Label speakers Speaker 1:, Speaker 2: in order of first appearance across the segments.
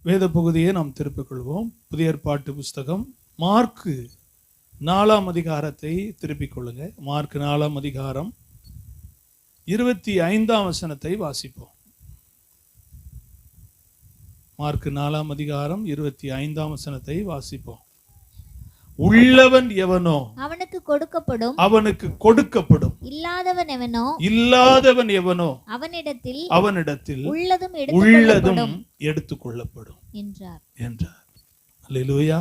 Speaker 1: வேத பகுதியை நாம் திருப்பிக் கொள்வோம். புதிய ஏற்பாட்டு புஸ்தகம் மார்க்கு 4ஆம் அதிகாரத்தை திருப்பிக் கொள்ளுங்க. மார்க்கு 4ஆம் அதிகாரம் 25ஆம் வசனத்தை வாசிப்போம். மார்க்கு 4ஆம் அதிகாரம் 25ஆம் வசனத்தை வாசிப்போம். உள்ளவன் எவனோ
Speaker 2: அவனுக்கு கொடுக்கப்படும்,
Speaker 1: அவனுக்கு கொடுக்கப்படும்.
Speaker 2: இல்லாதவன் எவனோ
Speaker 1: அவனிடத்தில்
Speaker 2: உள்ளதும்
Speaker 1: எடுத்துக்கொள்ளப்படும்
Speaker 2: என்றார்.
Speaker 1: அல்லேலூயா.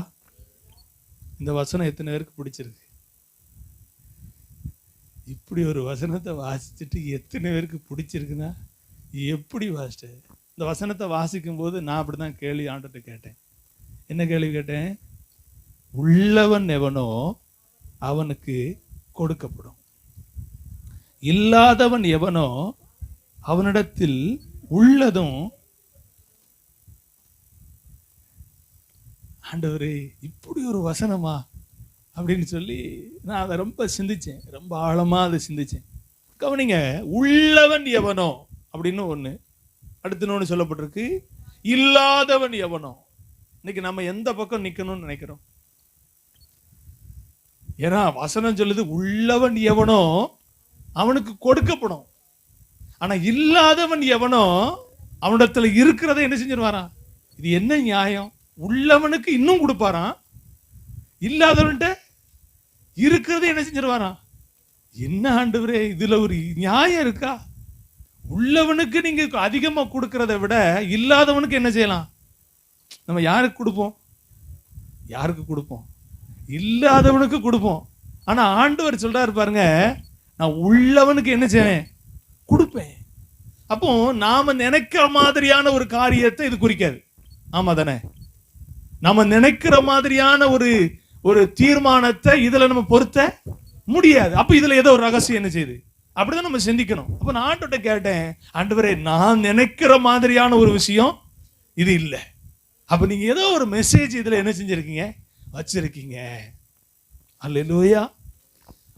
Speaker 1: இந்த வசனம் எத்தனை பேருக்கு பிடிச்சிருக்கு? இப்படி ஒரு வசனத்தை வாசிச்சுட்டு எத்தனை பேருக்கு பிடிச்சிருக்குன்னா எப்படி வாசிட்டு? இந்த வசனத்தை வாசிக்கும் போது நான் அப்படிதான் கேள்வி ஆண்டுட்டு கேட்டேன். என்ன கேள்வி கேட்டேன்? உள்ளவன் எவனோ அவனுக்கு கொடுக்கப்படும், இல்லாதவன் எவனோ அவனிடத்தில் உள்ளதும். ஆண்டவரே, இப்படி ஒரு வசனமா அப்படின்னு சொல்லி நான் அதை ரொம்ப சிந்திச்சேன், ரொம்ப ஆழமா அதை சிந்திச்சேன். கவனிங்க, உள்ளவன் எவனோ அப்படின்னு ஒண்ணு, அடுத்து ஒன்று சொல்லப்பட்டிருக்கு, இல்லாதவன் எவனோ. இன்னைக்கு நம்ம எந்த பக்கம் நிக்கணும்னு நினைக்கிறோம்? ஏன்னா வசனம் சொல்லுது உள்ளவன் எவனோ அவனுக்கு கொடுக்கப்படும், ஆனா இல்லாதவன் எவனோ அவனிடத்துல இருக்கிறத என்ன செஞ்சிருவாராம்? இது என்ன நியாயம்? உள்ளவனுக்கு இன்னும் கொடுப்பாராம், இல்லாதவன்ட்ட இருக்கிறத என்ன செஞ்சிருவாராம்? என்ன ஆண்டவரே, இதுல ஒரு நியாயம் இருக்கா? உள்ளவனுக்கு நீங்க அதிகமா கொடுக்கறத விட இல்லாதவனுக்கு என்ன செய்யலாம்? நம்ம யாருக்கு கொடுப்போம்? யாருக்கு கொடுப்போம்? இல்லாதவனுக்கு கொடுப்போம். ஆனா ஆண்டவர் சொல்றாரு பாருங்க, நான் உள்ளவனுக்கு என்ன செய்வேன்? கொடுப்பேன். அப்போ நாம நினைக்கிற மாதிரியான ஒரு காரியத்தை இது குறிக்காது. ஆமா தானே? நாம நினைக்கிற மாதிரியான ஒரு தீர்மானத்தை இதுல நம்ம பொருத்த முடியாது. அப்ப இதுல ஏதோ ஒரு ரகசியம் என்ன செய்யுது? அப்படிதான் நம்ம சிந்திக்கணும். அப்ப நான் ஆண்டவர்கிட்ட கேட்டேன், ஆண்டவரே, நான் நினைக்கிற மாதிரியான ஒரு விஷயம் இது இல்லை. அப்ப நீங்க ஏதோ ஒரு மெசேஜ் இதுல என்ன செஞ்சிருக்கீங்க? வச்சிருக்கீங்க. அல்லேலூயா.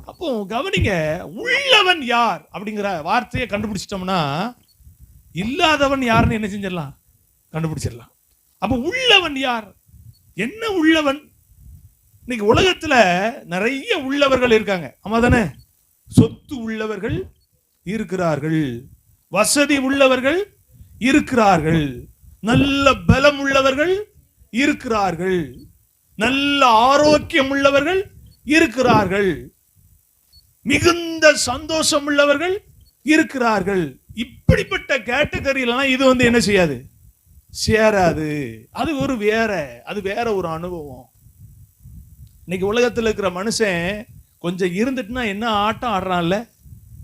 Speaker 1: அப்போ கவனிங்க, உள்ளவன் யார் அப்படிங்கிற வார்த்தையை கண்டுபிடிச்சிட்டோம்னா இல்லாதவன் யாருன்னு என்ன செஞ்சிடலாம்? கண்டுபிடிச்சிடலாம். அப்ப உள்ளவன் யார்? என்ன உள்ளவன்? இன்னைக்கு உலகத்துல நிறைய உள்ளவர்கள் இருக்காங்க. ஆமா தானே? சொத்து உள்ளவர்கள் இருக்கிறார்கள், வசதி உள்ளவர்கள் இருக்கிறார்கள், நல்ல பலம் உள்ளவர்கள் இருக்கிறார்கள், நல்ல ஆரோக்கியம் உள்ளவர்கள் இருக்கிறார்கள், மிகுந்த சந்தோஷம் உள்ளவர்கள் இருக்கிறார்கள். இப்படிப்பட்ட கேட்டகரியிலாம் இது என்ன செய்யாது? சேராது. அது வேற ஒரு அனுபவம். இன்னைக்கு உலகத்தில் இருக்கிற மனுஷன் கொஞ்சம் இருந்துட்டுனா என்ன ஆட்டம் ஆடுறான்ல,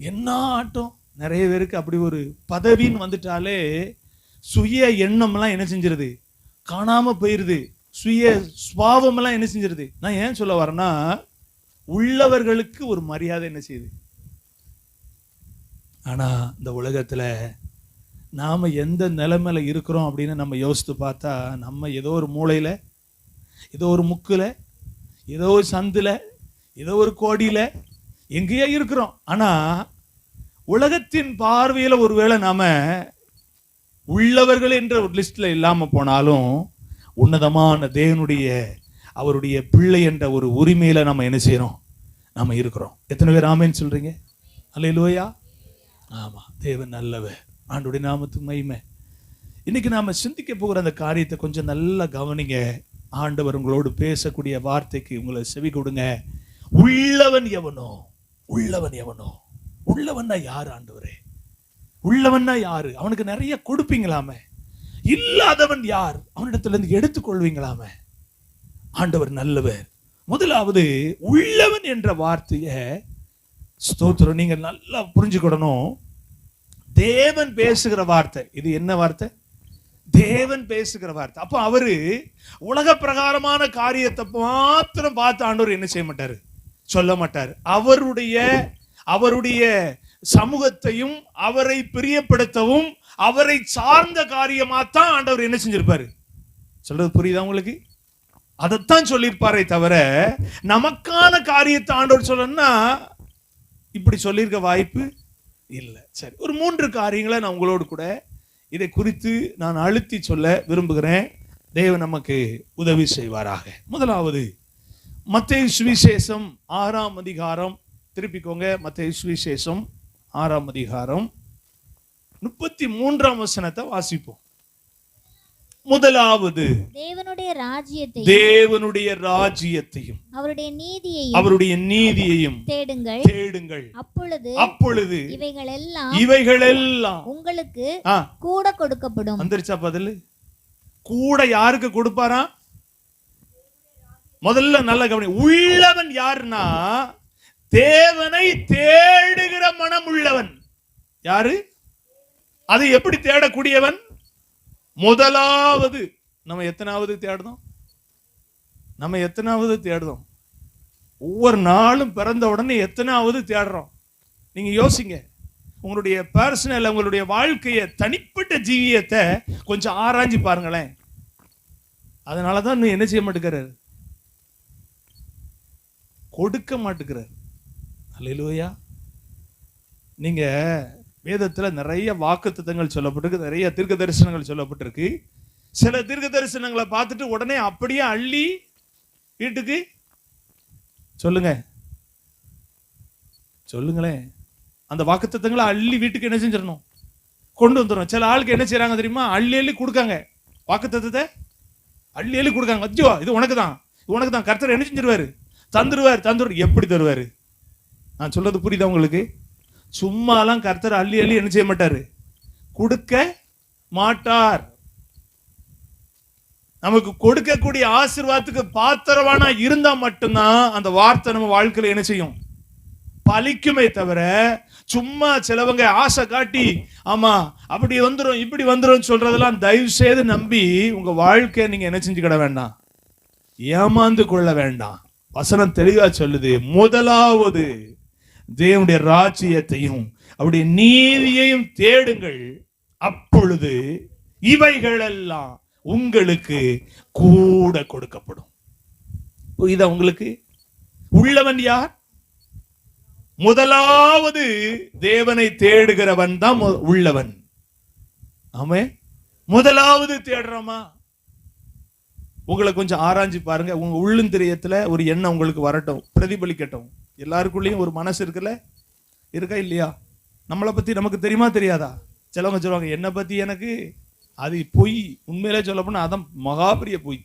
Speaker 1: என்ன ஆட்டம்! நிறைய பேருக்கு அப்படி ஒரு பதவின்னு வந்துட்டாலே சுய எண்ணம்லாம் என்ன செஞ்சிருது? காணாம போயிருது. சுய சுபாவம் எல்லாம் என்ன செஞ்சிருது? நான் ஏன் சொல்ல வரேன்னா, உள்ளவர்களுக்கு ஒரு மரியாதை என்ன செய்யுது? ஆனா இந்த உலகத்துல நாம எந்த நிலைமையில இருக்கிறோம் அப்படின்னு நம்ம யோசித்து பார்த்தா, நம்ம ஏதோ ஒரு மூலையில, ஏதோ ஒரு முக்குல, ஏதோ ஒரு சந்துல, ஏதோ ஒரு கோடியில எங்கேயோ இருக்கிறோம். ஆனா உலகத்தின் பார்வையில ஒருவேளை நாம உள்ளவர்கள் என்ற ஒரு லிஸ்ட்ல இல்லாம போனாலும் உன்னதமான தேவனுடைய அவருடைய பிள்ளை என்ற ஒரு உரிமையில நம்ம என்ன செய்யறோம்? நாம இருக்கிறோம். எத்தனை பேர் ஆமேன்னு சொல்றீங்க? அல்லேலூயா. ஆமா, தேவன் நல்லவர். ஆண்டவருடைய நாமத்துக்கு மகிமை. இன்னைக்கு நாம சிந்திக்க போகிற அந்த காரியத்தை கொஞ்சம் நல்லா கவனிங்க. ஆண்டவர் உங்களோடு பேசக்கூடிய வார்த்தைக்கு உங்களை செவி கொடுங்க. உள்ளவன் எவனோ, உள்ளவன் எவனோ. உள்ளவன்னா யாரு ஆண்டவரே? உள்ளவன்னா யாரு? அவனுக்கு நிறைய கொடுப்பீங்களாமே. இல்லாதவன் யார்? அவனிடத்துல இருந்து எடுத்துக்கொள்வீங்களாமே. ஆண்டவர் நல்லவர். முதலாவது உள்ளவன் என்ற வார்த்தையை ஸ்தோத்திரம் நீங்க நல்லா புரிஞ்சுக்கிடணும். தேவன் பேசுகிற வார்த்தை. இது என்ன வார்த்தை? தேவன் பேசுகிற வார்த்தை. அப்ப அவரு உலக பிரகாரமான காரியத்தை மாத்திரம் பார்த்து ஆண்டவர் என்ன செய்ய மாட்டாரு? சொல்ல மாட்டாரு. அவருடைய சமூகத்தையும் அவரை பிரியப்படுத்தவும் அவரை சார்ந்த காரியமாத்தான் ஆண்டவர் என்ன செஞ்சிருப்பாரு? சொல்றது புரியுதா உங்களுக்கு? அதைத்தான் சொல்லியிருப்பாரே தவிர நமக்கான காரியத்தை ஆண்டவர் சொல்லணும்னா இப்படி சொல்லியிருக்க வாய்ப்பு இல்லை. சரி, ஒரு 3 காரியங்களை நான் உங்களோடு கூட இதை குறித்து நான் அழுத்தி சொல்ல விரும்புகிறேன். தேவன் நமக்கு உதவி செய்வாராக. முதலாவது, மத்தேயு சுவிசேஷம் 6ஆம் அதிகாரம், திருப்பிக்கோங்க, மத்தேயு சுவிசேஷம் 6ஆம் அதிகாரம் 33ஆம் வசனத்தை வாசிப்போம். முதலாவது,
Speaker 2: தேவனுடைய ராஜ்யத்தையும் அவருடைய நீதியையும்
Speaker 1: தேடுங்கள். அப்பொழுது இவைகளெல்லாம்
Speaker 2: உங்களுக்கு கூட கொடுக்கப்படும்.
Speaker 1: வந்துருச்சா பதில்? கூட யாருக்கு கொடுப்பாரா? முதல்ல நல்ல கவனி. உள்ளவன் யாருன்னா, தேவனை தேடுகிற மனம் உள்ளவன். யாரு? அது எப்படி தேடக்கூடியவன்? முதலாவது, நம்ம எத்தனாவது தேடுதோம்? ஒவ்வொரு நாளும் பிறந்த உடனே எத்தனாவது தேடுறோம்? நீங்க யோசிங்க. உங்களுடைய பர்சனல், உங்களுடைய வாழ்க்கையை, தனிப்பட்ட ஜீவியத்தை கொஞ்சம் ஆராய்ஞ்சு பாருங்களேன். அதனாலதான் இன்னும் என்ன செய்ய மாட்டேங்கிறாரு? கொடுக்க மாட்டேங்கிறார். அல்லேலூயா. நீங்க வேதத்துல நிறைய வாக்குத்தத்தங்கள் சொல்லப்பட்டிருக்கு, நிறைய தீர்க்க தரிசனங்கள் சொல்லப்பட்டிருக்கு. சில தீர்க்க தரிசனங்களை பார்த்துட்டு உடனே அப்படியே அள்ளி வீட்டுக்கு சொல்லுங்களேன், அந்த வாக்குத்தத்தங்களை அள்ளி வீட்டுக்கு என்ன செஞ்சிடணும்? கொண்டு வந்துடும். சில ஆளுக்கு என்ன செய்யறாங்க தெரியுமா? அள்ளி அள்ளி கொடுக்காங்க. வாக்குத்தத்தத்தை அள்ளி அள்ளி கொடுக்காங்க. அச்சோ, இது உனக்கு தான் கர்த்தர் என்ன செஞ்சிருவாரு? தந்துருவார். எப்படி தருவாரு? நான் சொல்றது புரியுதா உங்களுக்கு? சும்மாலாம் கர்த்தர் அள்ளி அள்ளி என்ன செய்ய மாட்டாரு? கொடுக்க மாட்டார். நமக்கு கொடுக்கக்கூடிய ஆசீர்வாதத்துக்கு பாத்திரவானா இருந்தா மட்டும்தான் அந்த வார்த்தை நம்ம வாழ்க்கையில என்ன செய்யும்? பலிக்குமே தவிர, சும்மா சிலவங்க ஆசை காட்டி ஆமா அப்படி வந்துரும் இப்படி வந்துரும் சொல்றதெல்லாம் தயவு செய்து நம்பி உங்க வாழ்க்கையை நீங்க என்ன செஞ்சுக்கிட வேண்டாம், ஏமாந்து கொள்ள வேண்டாம். வசனம் தெளிவா சொல்லுது, முதலாவது தேவனுடைய ராஜ்யத்தையும் அவருடைய நீதியையும் தேடுங்கள், அப்பொழுது இவைகளெல்லாம் உங்களுக்கு கூட கொடுக்கப்படும். புரியுதா உங்களுக்கு? உள்ளவன் யார்? முதலாவது தேவனை தேடுகிறவன் தான் உள்ளவன். ஆமே, முதலாவது தேடுறோமா? உங்களை கொஞ்சம் ஆராய்ஞ்சு பாருங்க. உங்க உள்ளந்திரியத்துல ஒரு எண்ணம் உங்களுக்கு வரட்டும், பிரதிபலிக்கட்டும். எல்லாருக்குள்ளேயும் ஒரு மனசு இருக்கா இல்லையா? நம்மளை பத்தி நமக்கு தெரியுமா தெரியாதா? சிலவங்க சொல்லுவாங்க, என்னை பத்தி எனக்கு, அது பொய். உண்மையிலே சொல்ல போனா அதான் மகாபெரிய பொய்.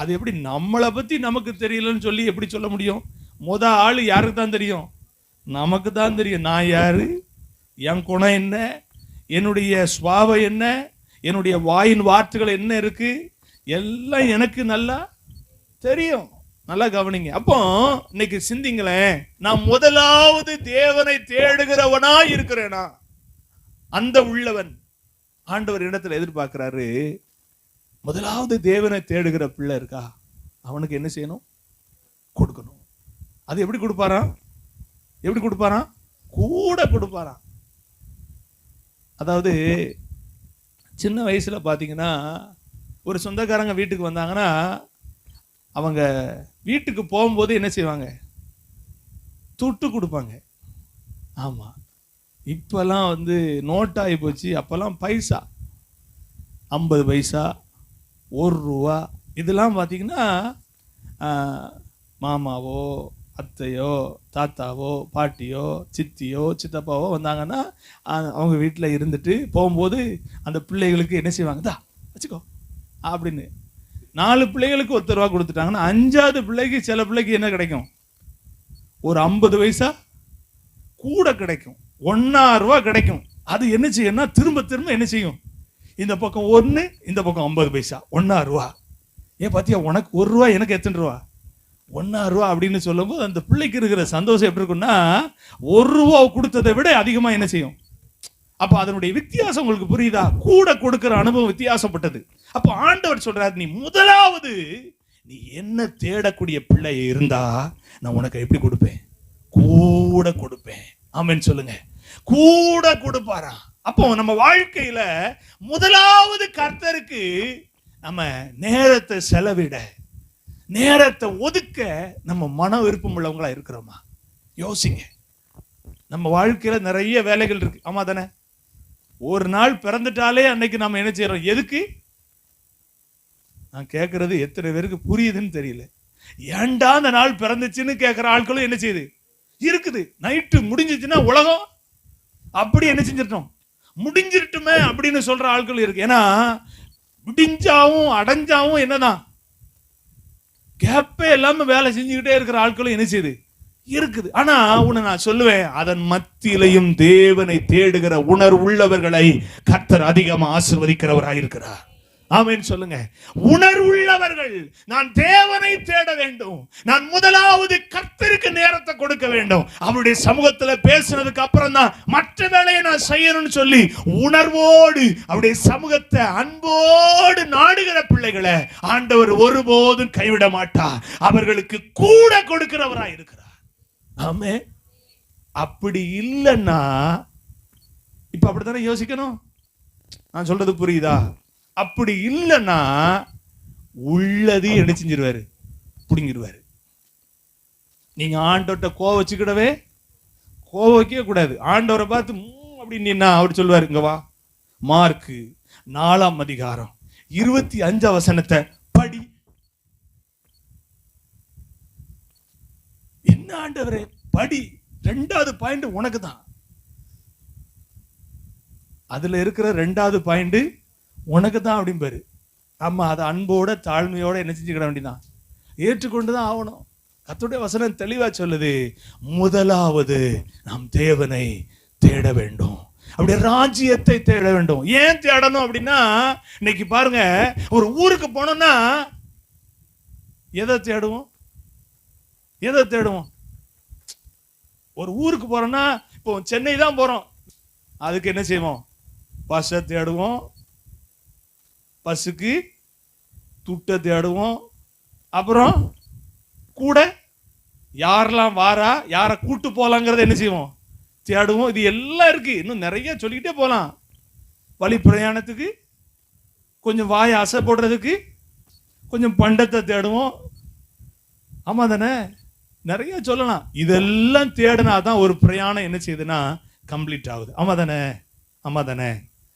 Speaker 1: அது எப்படி நம்மளை பத்தி நமக்கு தெரியலன்னு சொல்லி எப்படி சொல்ல முடியும்? ஆளு யாருக்கு தான் தெரியும்? நமக்கு தான் தெரியும். நான் யாரு, என் குணம் என்ன, என்னுடைய சுபாவம் என்ன, என்னுடைய வாயின் வார்த்தைகள் என்ன இருக்கு, எல்லாம் எனக்கு நல்லா தெரியும். நல்லா கவனிங்க. அப்போ இன்னைக்கு சிந்திங்களேன், நான் முதலாவது தேவனை தேடுகிறவனா இருக்கிறேனா? அந்த உள்ளவன் ஆண்டவர் இடத்துல எதிர்பார்க்கிறாரு. முதலாவது தேவனை தேடுகிற பிள்ளை இருக்கா, அவனுக்கு என்ன செய்யணும்? கொடுக்கணும். அது எப்படி கொடுப்பாராம்? கூட கொடுப்பாராம். அதாவது சின்ன வயசுல பாத்தீங்கன்னா, ஒரு சொந்தக்காரங்க வீட்டுக்கு வந்தாங்கன்னா, அவங்க வீட்டுக்கு போகும்போது என்ன செய்வாங்க? துட்டு கொடுப்பாங்க. ஆமா, இப்பெல்லாம் நோட்டாகி போச்சு. அப்பெல்லாம் பைசா, 50 பைசா, 1 ரூபா, இதெல்லாம் பார்த்தீங்கன்னா மாமாவோ அத்தையோ தாத்தாவோ பாட்டியோ சித்தியோ சித்தப்பாவோ வந்தாங்கன்னா அவங்க வீட்டில் இருந்துட்டு போகும்போது அந்த பிள்ளைகளுக்கு என்ன செய்வாங்க? தா வச்சுக்கோ அப்படின்னு 4 பிள்ளைகளுக்கு 1 ரூபா கொடுத்துட்டாங்கன்னா 5வது பிள்ளைக்கு சில பிள்ளைக்கு என்ன கிடைக்கும்? ஒரு 50 பைசா கூட கிடைக்கும், 1 ரூபா கிடைக்கும். அது என்ன செய்யும்னா திரும்ப திரும்ப என்ன செய்யும்? இந்த பக்கம் 1, இந்த பக்கம் 50 பைசா, 1 ரூபா. ஏன் பாத்தியா, உனக்கு 1 ரூபா, எனக்கு எத்தனை ரூபா? 1 ரூபா அப்படின்னு சொல்லும்போது அந்த பிள்ளைக்கு இருக்கிற சந்தோஷம் எப்படி இருக்குன்னா, 1 ரூபா கொடுத்ததை விட அதிகமா என்ன செய்யும்? அப்ப அதனுடைய வித்தியாசம் உங்களுக்கு புரியுதா? கூட கொடுக்கிற அனுபவம் வித்தியாசப்பட்டது. அப்ப ஆண்டவர் சொல்றாரு, நீ முதலாவது நீ என்ன தேடக்கூடிய பிள்ளை இருந்தா நான் உனக்கு எப்படி கொடுப்பேன்? கூட கொடுப்பேன். ஆமென் சொல்லுங்க. கூட கொடுப்பாரா? அப்போ நம்ம வாழ்க்கையில முதலாவது கர்த்தருக்கு நம்ம நேரத்தை செலவிட, நேரத்தை ஒதுக்க நம்ம மன விருப்பம் உள்ளவங்களா இருக்கிறோமா? யோசிங்க. நம்ம வாழ்க்கையில நிறைய வேலைகள் இருக்கு, ஆமா தானே? ஒரு நாள் பிறந்துட்டாலே அன்னைக்கு நம்ம என்ன செய்யறோம்? எதுக்கு? நான் கேட்கறது எத்தனை பேருக்கு புரியுதுன்னு தெரியல. ஏன்டா அந்த நாள் பிறந்துச்சுன்னு கேட்கிற ஆட்களும் என்ன செய்யுது இருக்குது. நைட்டு முடிஞ்சிச்சுன்னா உலகம் அப்படி என்ன செஞ்சிட்டோம், முடிஞ்சிருட்டுமே அப்படின்னு சொல்ற ஆட்கள் இருக்கு. ஏன்னா முடிஞ்சாவும் அடைஞ்சாவும் என்னதான் கேப்பே இல்லாம வேலை செஞ்சுக்கிட்டே இருக்கிற ஆட்களும் என்ன செய்யுது இருக்குது. ஆனா உன்னை நான் சொல்லுவேன், அதன் மத்தியிலையும் தேவனை தேடுகிற உணர்வுள்ளவர்களை கர்த்தர் அதிகமா ஆசீர்வதிக்கிறவராயிருக்கிறார். ஆமென் சொல்லுங்க. உணர்வுள்ளவர்கள், நான் தேவனை தேட வேண்டும், நான் முதலாவது கர்த்தருக்கு நேரத்தை கொடுக்க வேண்டும், அவருடைய சமூகத்துல பேசுனதுக்கு அப்புறம் தான் மற்ற வேலையை நான் செய்யணும்னு சொல்லி உணர்வோடு அவருடைய சமூகத்தை அன்போடு நாடுகிற பிள்ளைகளை ஆண்டவர் ஒருபோதும் கைவிட மாட்டார். அவர்களுக்கு கூட கொடுக்கிறவராய் இருக்கிறார். ஆமென். அப்படி இல்லைன்னா இப்ப அப்படித்தானே யோசிக்கணும். நான் சொல்றது புரியுதா? அப்படி இல்லைன்னா உள்ளது என்ன செஞ்சிருவாரு? புடுங்கிடுவாரு. நீங்க ஆண்டவர்கிட்ட கோவம் வச்சுக்கிடவே வைக்க கூடாது. ஆண்டவரை பார்த்து அப்படின்னு அவர் சொல்லுவாரு, இங்க வா, மார்க் 4ஆம் அதிகாரம் 25 வசனத்தை படி. என்ன ஆண்டவரே படி, 2வது பாயிண்ட் உனக்கு தான். அதுல இருக்கிற 2வது பாயிண்ட் உனக்கு தான் அப்படிம்பாரு. ஆமா, அதை அன்போட தாழ்மையோட என்ன செஞ்சுக்கிட வேண்டியதான், ஏற்றுக்கொண்டுதான் ஆகணும். கர்த்தருடைய வசனம் தெளிவா சொல்லுது, முதலாவது நாம் தேவனை தேட வேண்டும், அப்படியே ராஜ்யத்தை தேட வேண்டும். ஏன் தேடணும் அப்படின்னா, இன்னைக்கு பாருங்க, ஒரு ஊருக்கு போனோம்னா எதை தேடுவோம்? எதை தேடுவோம்? ஒரு ஊருக்கு போறோம்னா, இப்போ சென்னை தான் போறோம், அதுக்கு என்ன செய்வோம்? பஸ்ஸை தேடுவோம், பஸ்ஸுக்கு துட்டை தேடுவோம், அப்புறம் கூட யாரெல்லாம் வாரா, யாரை கூட்டு போலாங்கிறத என்ன செய்வோம்? தேடுவோம். இது எல்லாம் இருக்கு, இன்னும் நிறைய சொல்லிக்கிட்டே போலாம். வழி பிரயாணத்துக்கு கொஞ்சம் வாயை அசை போடுறதுக்கு கொஞ்சம் பண்டத்தை தேடுவோம். ஆமா தானே? நிறைய சொல்லலாம். இதெல்லாம் தேடினாதான் ஒரு பிரயாணம் என்ன செய்யுதுன்னா கம்ப்ளீட் ஆகுது. ஆமா தானே? ஆமா தானே?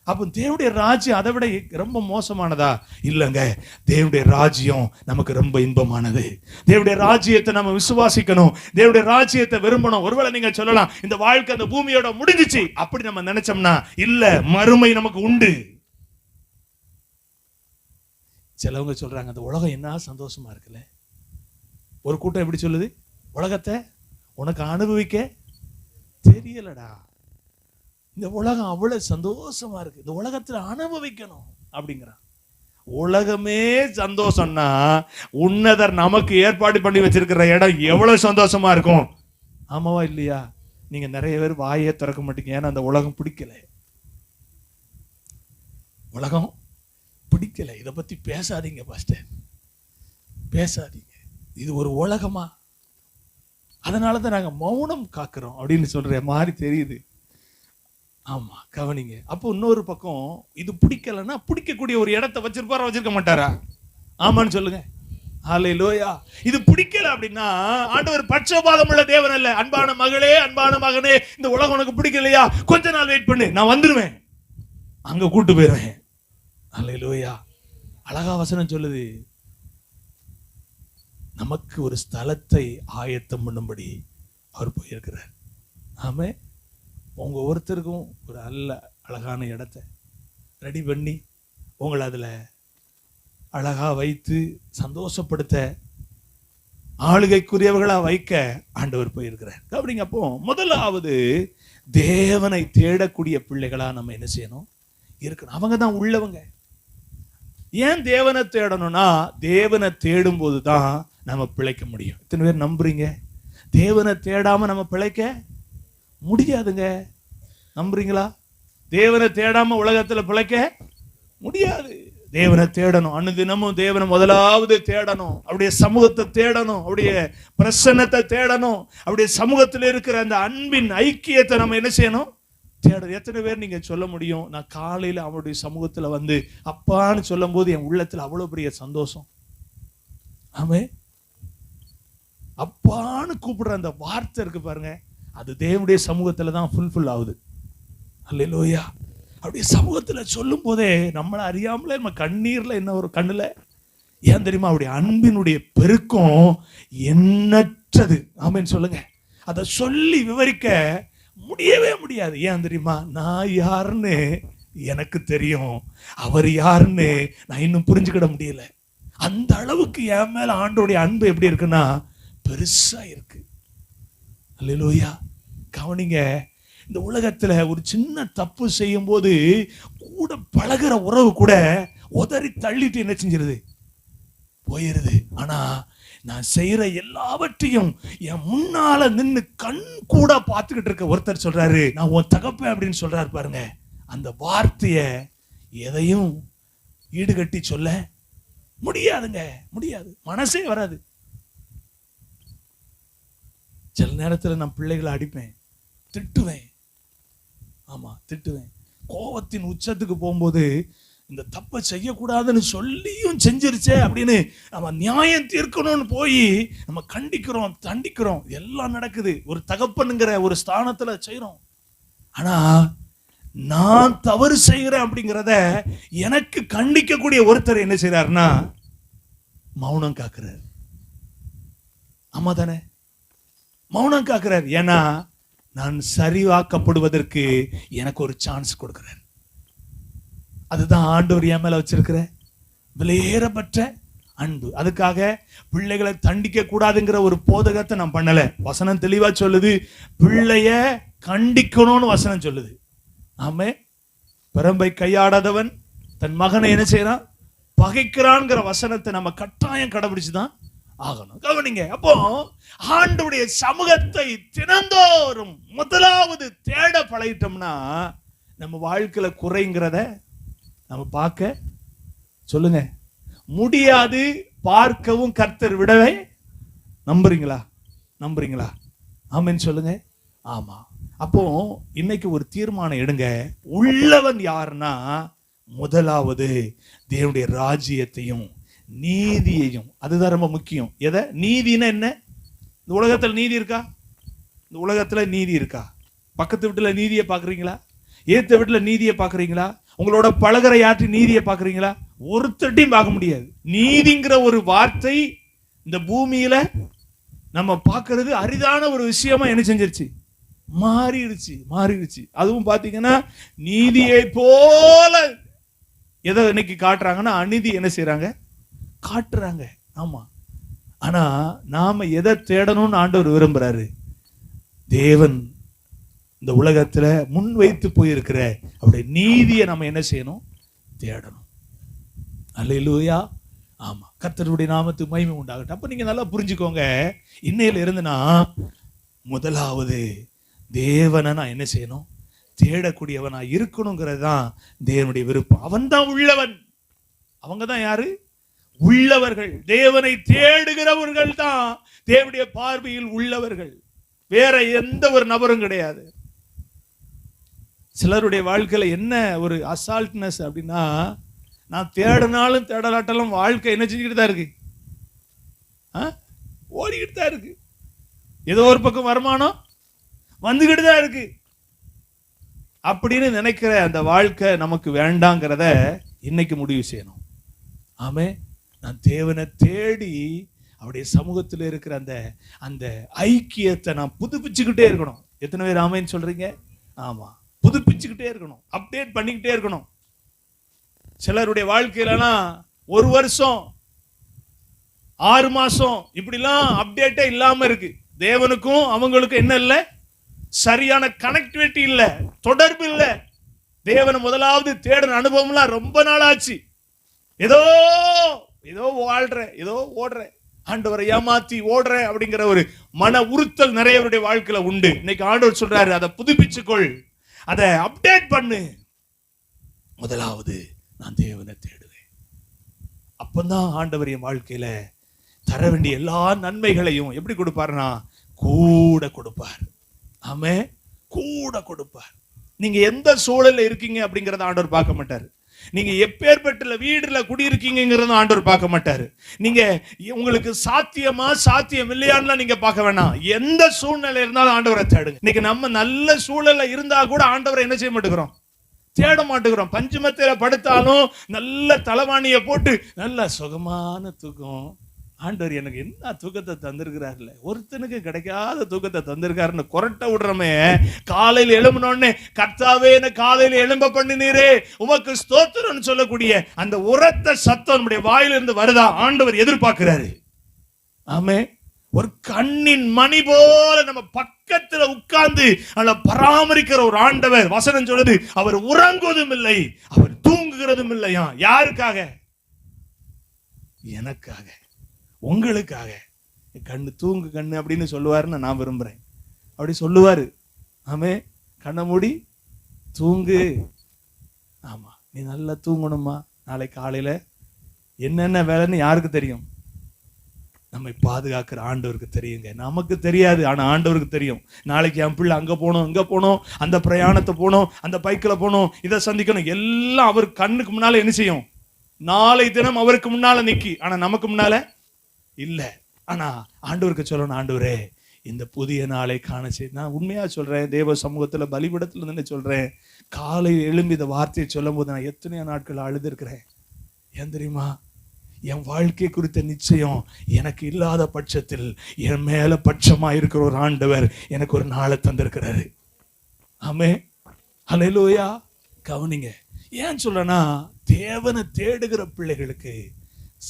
Speaker 1: அப்போ தேவனுடைய ராஜ்யம் அதை விட ரொம்ப மோசமானதா? இல்லைங்க, தேவனுடைய ராஜ்யம் நமக்கு ரொம்ப இன்பமானது. தேவனுடைய ராஜ்யத்தை நம்ம விசுவாசிக்கணும், தேவனுடைய ராஜ்யத்தை விரும்பணும். ஒருவேளை நீங்க சொல்லலாம், இந்த வாழ்க்கை அந்த பூமியோட முடிஞ்சிச்சு அப்படி நம்ம நினைச்சோம்னா இல்ல, மறுமை நமக்கு உண்டு. சிலவங்க சொல்றாங்க, அந்த உலகம் என்ன சந்தோஷமா இருக்குல்ல. ஒரு கூட்டம் எப்படி சொல்லுது, உலகத்தை உனக்கு அனுபவிக்க தெரியலடா, இந்த உலகம் அவ்வளவு சந்தோஷமா இருக்கு, இந்த உலகத்துல அனுபவிக்கணும் அப்படிங்கிறான். உலகமே சந்தோஷம்னா உன்னதர் நமக்கு ஏற்பாடு பண்ணி வச்சிருக்கிற இடம் எவ்வளவு சந்தோஷமா இருக்கும். ஆமாவா இல்லையா? நீங்க நிறைய பேர் வாயே திறக்க மாட்டீங்க, ஏன்னா அந்த உலகம் பிடிக்கல. உலகம் பிடிக்கல. இதை பத்தி பேசாதீங்க பாஸ்டர், பேசாதீங்க. இது ஒரு உலகமா? அதனாலதான் நாங்க மௌனம் காக்குறோம் அப்படின்னு சொல்ற மாதிரி தெரியுது. ஆமா, கவனிங்க. அப்போ இன்னொரு பக்கம் இது பிடிக்கலன்னா பிடிக்கக்கூடிய ஒரு இடத்தை வச்சிருப்பாரா, வச்சிருக்க மாட்டாரா? ஆமான்னு சொல்லுங்க. ஹல்லேலூயா. இது பிடிக்கல அப்படின்னா ஆண்டவர் பட்சபாதம் உள்ள தேவன் அல்ல. அன்பான மகளே, அன்பான மகனே, இந்த உலகம் உனக்கு பிடிக்கலையா, கொஞ்ச நாள் வெயிட் பண்ணு, நான் வந்துருவேன், அங்க கூட்டு போயிருவேன். ஹல்லேலூயா. அழகா வசனம் சொல்லுது, நமக்கு ஒரு ஸ்தலத்தை ஆயத்தம் பண்ணும்படி அவர் போயிருக்கிறார். ஆமே, உங்க ஒருத்தருக்கும் ஒரு நல்ல அழகான இடத்தை ரெடி பண்ணி உங்களை அதுல அழகா வைத்து சந்தோஷப்படுத்த, ஆளுகைக்குரியவர்களா வைக்க ஆண்டவர் போயிருக்கிறார். அப்படிங்க. அப்போ முதலாவது தேவனை தேடக்கூடிய பிள்ளைகளா நம்ம என்ன செய்யணும்? இருக்கணும். அவங்க தான் உள்ளவங்க. ஏன் தேவனை தேடணும்னா, தேவனை தேடும் போதுதான் நம்ம பிழைக்க முடியும். இத்தனை பேர் நம்புறீங்க? தேவனை தேடாம நம்ம பிழைக்க முடியாதுங்க. நம்புறீங்களா? தேவனை தேடாம உலகத்துல பிழைக்க முடியாது. தேவனை தேடணும். அனுதினமும் தேவனை முதலாவது தேடணும். அவருடைய சமூகத்தை தேடணும், அவருடைய பிரசன்னத்தை தேடணும், அவருடைய சமூகத்தில் இருக்கிற அந்த அன்பின் ஐக்கியத்தை நம்ம என்ன செய்யணும்? தேடணும். எத்தனை பேர் நீங்க சொல்ல முடியும், நான் காலையில அவருடைய சமூகத்துல வந்து அப்பான்னு சொல்லும் போது என் உள்ளத்துல அவ்வளவு பெரிய சந்தோஷம். ஆமே, அப்பான்னு கூப்பிடுற அந்த வார்த்தை இருக்கு பாருங்க, அது தேவனுடைய சமூகத்துல தான் ஃபுல்ஃபில் ஆகுது. அல்லேலூயா. அப்படியே சமூகத்துல சொல்லும் போதே நம்மளை அறியாமலே நம்ம கண்ணீர்ல என்ன ஒரு கண்ணுல, ஏன் தெரியுமா? அவருடைய அன்பினுடைய பெருக்கம் எண்ணற்றது. ஆமென் சொல்லுங்க. அதை சொல்லி விவரிக்க முடியவே முடியாது. ஏன் தெரியுமா? நான் யாருன்னு எனக்கு தெரியும், அவர் யாருன்னு நான் இன்னும் புரிஞ்சுக்கிட முடியல. அந்த அளவுக்கு என் மேல ஆண்டவருடைய அன்பு எப்படி இருக்குன்னா பெருசா இருக்கு. அல்லேலூயா. கவனிங்க, இந்த உலகத்துல ஒரு சின்ன தப்பு செய்யும் போது கூட பழகிற உறவு கூட உதறி தள்ளிட்டு என்ன செஞ்சிருது? போயிருது. ஆனா நான் செய்யற எல்லாவற்றையும் என் முன்னால நின்னு கண் கூட பார்த்துக்கிட்டு இருக்க ஒருத்தர் சொல்றாரு, நான் உன் தகப்பேன் அப்படின்னு சொல்றாரு பாருங்க. அந்த வார்த்தைய எதையும் ஈடுகட்டி சொல்ல முடியாதுங்க, முடியாது. மனசே வராது. சில நேரத்துல நான் பிள்ளைகளை அடிப்பேன், திட்டுவேன். ஆமா, திட்டுவேன். கோபத்தின் உச்சத்துக்கு போகும்போது இந்த தப்பை செய்யக்கூடாதுன்னு சொல்லியும் செஞ்சிருச்சே அப்படின்னு நம்ம நியாயம் தீர்க்கணும்னு போய் நம்ம கண்டிக்கிறோம், தண்டிக்கிறோம். எல்லாம் நடக்குது. ஒரு தகப்பனுங்கிற ஒரு ஸ்தானத்துல செய்யறோம். ஆனா நான் தவறு செய்கிறேன் அப்படிங்கிறத எனக்கு கண்டிக்கக்கூடிய ஒருத்தர் என்ன செய்யறாருன்னா மௌனம் காக்குறாரு. ஆமா தானே? மௌனம் காக்குறாரு. ஏன்னா நான் சரிவாக்கப்படுவதற்கு எனக்கு ஒரு சான்ஸ் கொடுக்கிறார். அதுதான் ஆண்டவர் என் மேல வச்சிருக்கிற விலையேறப்பட்ட அன்பு. அதுக்காக பிள்ளைகளை தண்டிக்க கூடாதுங்கிற ஒரு போதகத்தை நான் பண்ணல. வசனம் தெளிவா சொல்லுது, பிள்ளைய கண்டிக்கணும்னு வசனம் சொல்லுது. ஆமே. பெரம்பை கையாடாதவன் தன் மகனை என்ன செய்யறான்? பகைக்கிறான்ங்கிற வசனத்தை நம்ம கட்டாயம் கடைபிடிச்சுதான் ஆகணும். கவனிங்க. அப்போ ஆண்டவருடைய சமூகத்தை தினந்தோறும் முதலாவது தேட பழகிட்டோம்னா நம்ம வாழ்க்கையில குறைங்கிறத நம்ம பார்க்க சொல்லுங்க முடியாது. பார்க்கவும் கர்த்தர் விடவே. நம்புறீங்களா? நம்புறீங்களா? ஆமென் சொல்லுங்க. ஆமா. அப்போ இன்னைக்கு ஒரு தீர்மானம் எடுங்க. உள்ளவன் யாருன்னா முதலாவது தேவனுடைய ராஜ்யத்தையும் நீதியையும். அதுதான் ரொம்ப முக்கியம். எதை? நீதினா என்ன? இந்த உலகத்துல நீதி இருக்கா? இந்த உலகத்துல நீதி இருக்கா? பக்கத்து வீட்டுல நீதியை பாக்குறீங்களா? ஏத்த வீட்டுல நீதியை பாக்குறீங்களா? உங்களோட பழகிற யாற்றி நீதியை பாக்குறீங்களா? ஒருத்தட்டையும் பார்க்க முடியாது. நீதிங்கிற ஒரு வார்த்தை இந்த பூமியில நம்ம பார்க்கிறது அரிதான ஒரு விஷயமா என்ன செஞ்சிருச்சு? மாறிடுச்சு. அதுவும் பாத்தீங்கன்னா நீதியை போல எதை இன்னைக்கு காட்டுறாங்கன்னா அநீதி என்ன செய்யறாங்க? காட்டுறாங்க. ஆமா. ஆனா நாம எதை தேடணும்னு ஆண்டவர் விரும்புறாரு? தேவன் இந்த உலகத்துல முன்வைத்து போயிருக்கிற அவருடைய நீதியை நம்ம என்ன செய்யணும்? தேடணும். அல்லேலூயா. ஆமா. கர்த்தருடைய நாமத்துக்கு மகிமை உண்டாகட்டும். அப்ப நீங்க நல்லா புரிஞ்சுக்கோங்க. இன்னையில இருந்துனா முதலாவது தேவனை நான் என்ன செய்யணும்? தேடக்கூடியவனா இருக்கணுங்கிறது தான் தேவனுடைய விருப்பம். அவன் தான் உள்ளவன். அவங்க தான் யாரு? உள்ளவர்கள். தேவனை தேடுகிறவர்கள் தான் தேவனுடைய பார்வையில் உள்ளவர்கள். வேற எந்த ஒரு நபரும் கிடையாது. சிலருடைய வாழ்க்கையில என்ன ஒரு அசால்ட்னஸ் அப்படின்னா, நான் தேடினாலும் தேடலாட்டாலும் வாழ்க்கை என்ன செஞ்சுக்கிட்டு தான் இருக்கு? ஓடிக்கிட்டு தான் இருக்கு. ஏதோ ஒரு பக்கம் வருமானம் வந்துகிட்டு தான் இருக்கு அப்படின்னு நினைக்கிற அந்த வாழ்க்கை நமக்கு வேண்டாங்கிறத இன்னைக்கு முடிவு செய்யணும். ஆமே. நான் தேவனை தேடி அவருடைய சமூகத்தில் இருக்கிற அந்த அந்த ஐக்கியத்தை நான் புதுப்பிச்சுக்கிட்டே இருக்கணும். எத்தனை பேர் ஆமேன்னு சொல்றீங்க? ஆமா. புதுப்பிச்சுக்கிட்டே இருக்கணும், அப்டேட் பண்ணிக்கிட்டே இருக்கணும். சிலருடைய வாழ்க்கையிலாம் 1 வருஷம் 6 மாசம் இப்படிலாம் அப்டேட்டே இல்லாம இருக்கு. தேவனுக்கும் அவங்களுக்கும் என்ன இல்லை? சரியான கனெக்டிவிட்டி இல்ல, தொடர்பு இல்ல. தேவனை முதலாவது தேடின அனுபவம்லாம் ரொம்ப நாள் ஆச்சு. ஏதோ வாழ்ற, ஏதோ ஓடுற, ஆண்டவரை ஏமாத்தி ஓடுற அப்படிங்கிற ஒரு மன உறுத்தல் நிறையவருடைய வாழ்க்கையில உண்டு. இன்னைக்கு ஆண்டவர் சொல்றாரு, அதை புதுப்பிச்சுக்கொள், அதை அப்டேட் பண்ணு. முதலாவது நான் தேவனை தேடுவேன். அப்பதான் ஆண்டவர் என் வாழ்க்கையில தர வேண்டிய எல்லா நன்மைகளையும் எப்படி கொடுப்பாருன்னா கூட கொடுப்பார். ஆமே. கூட கொடுப்பார். நீங்க எந்த சூழல்ல இருக்கீங்க அப்படிங்கறத ஆண்டவர் பார்க்க மாட்டார். நீங்க எப்பேற்பட்ட வீடுல குடியிருக்கீங்கிறதும் ஆண்டவர் பார்க்க மாட்டாரு. நீங்க உங்களுக்கு சாத்தியம் இல்லையான்னு நீங்க பார்க்க வேணாம். எந்த சூழ்நிலை இருந்தாலும் ஆண்டவரை தேடுங்க. இன்னைக்கு நம்ம நல்ல சூழல்ல இருந்தா கூட ஆண்டவரை என்ன செய்ய மாட்டேங்கிறோம், தேட மாட்டேங்கிறோம். பஞ்சமத்தில படுத்தாலும் நல்ல தலைவாணியை போட்டு நல்ல சுகமான தூக்கம், ஆண்டவர் எனக்கு என்ன தூக்கத்தை தந்திருக்கிறாருல, ஒருத்தனுக்கு கிடைக்காத தூக்கத்தை தந்திருக்காருன்னு கொரட்டை விடுறமே. காலையில் எழும்பினோடனே கர்த்தாவே என்ன காலையில் எழும்ப பண்ணினீரே உமக்கு ஸ்தோத்திரம்னு சொல்லக்கூடிய அந்த உரத்த சத்தம் நம்முடைய வாயிலிருந்து வருதா, ஆண்டவர் எதிர்பார்க்கிறாரு. ஆமே, ஒரு கண்ணின் மணி போல நம்ம பக்கத்துல உட்கார்ந்து அவளை பராமரிக்கிற ஒரு ஆண்டவர். வசனம் சொல்லுது, அவர் உறங்குவதும் இல்லை, அவர் தூங்குகிறதும் இல்லையா. யாருக்காக? எனக்காக, உங்களுக்காக. கண்ணு தூங்கு கண்ணு அப்படின்னு சொல்லுவாருன்னு நான் விரும்புறேன். அப்படி சொல்லுவாரு. ஆமே, கண்ணை மூடி தூங்கு. ஆமா, நீ நல்லா தூங்கணுமா. நாளை காலையில என்னென்ன வேலைன்னு யாருக்கு தெரியும்? நம்மை பாதுகாக்கிற ஆண்டவருக்கு தெரியுங்க. நமக்கு தெரியாது, ஆனா ஆண்டவருக்கு தெரியும். நாளைக்கு என் பிள்ளை அங்க போனோம், இங்க போனோம், அந்த பிரயாணத்தை போனோம், அந்த பைக்கில் போனோம், இதை சந்திக்கணும், எல்லாம் அவர் கண்ணுக்கு முன்னால என்ன செய்யும்? நாளை தினம் அவருக்கு முன்னால நிக்கி. ஆனா நமக்கு முன்னால இல்ல. ஆனா ஆண்டவருக்கு சொல்லணும், ஆண்டவரே இந்த புதிய நாளை காண செய்ய. நான் உண்மையா சொல்றேன், தேவ சமூகத்துல பலிபீடத்துல நின்று சொல்றேன். காலையில் எழும்பி இந்த வார்த்தையை சொல்லும் போது நான் எத்தனையோ நாட்கள் அழுது இருக்கிறேன். ஏன் தெரியுமா? என் வாழ்க்கை குறித்த நிச்சயம் எனக்கு இல்லாத பட்சத்தில் என் மேல பட்சமா இருக்கிற ஒரு ஆண்டவர் எனக்கு ஒரு நாளை தந்திருக்கிறாரு. ஆமே, ஹல்லேலூயா. கவனிங்க, ஏன் சொல்றேன்னா, தேவனை தேடுகிற பிள்ளைகளுக்கு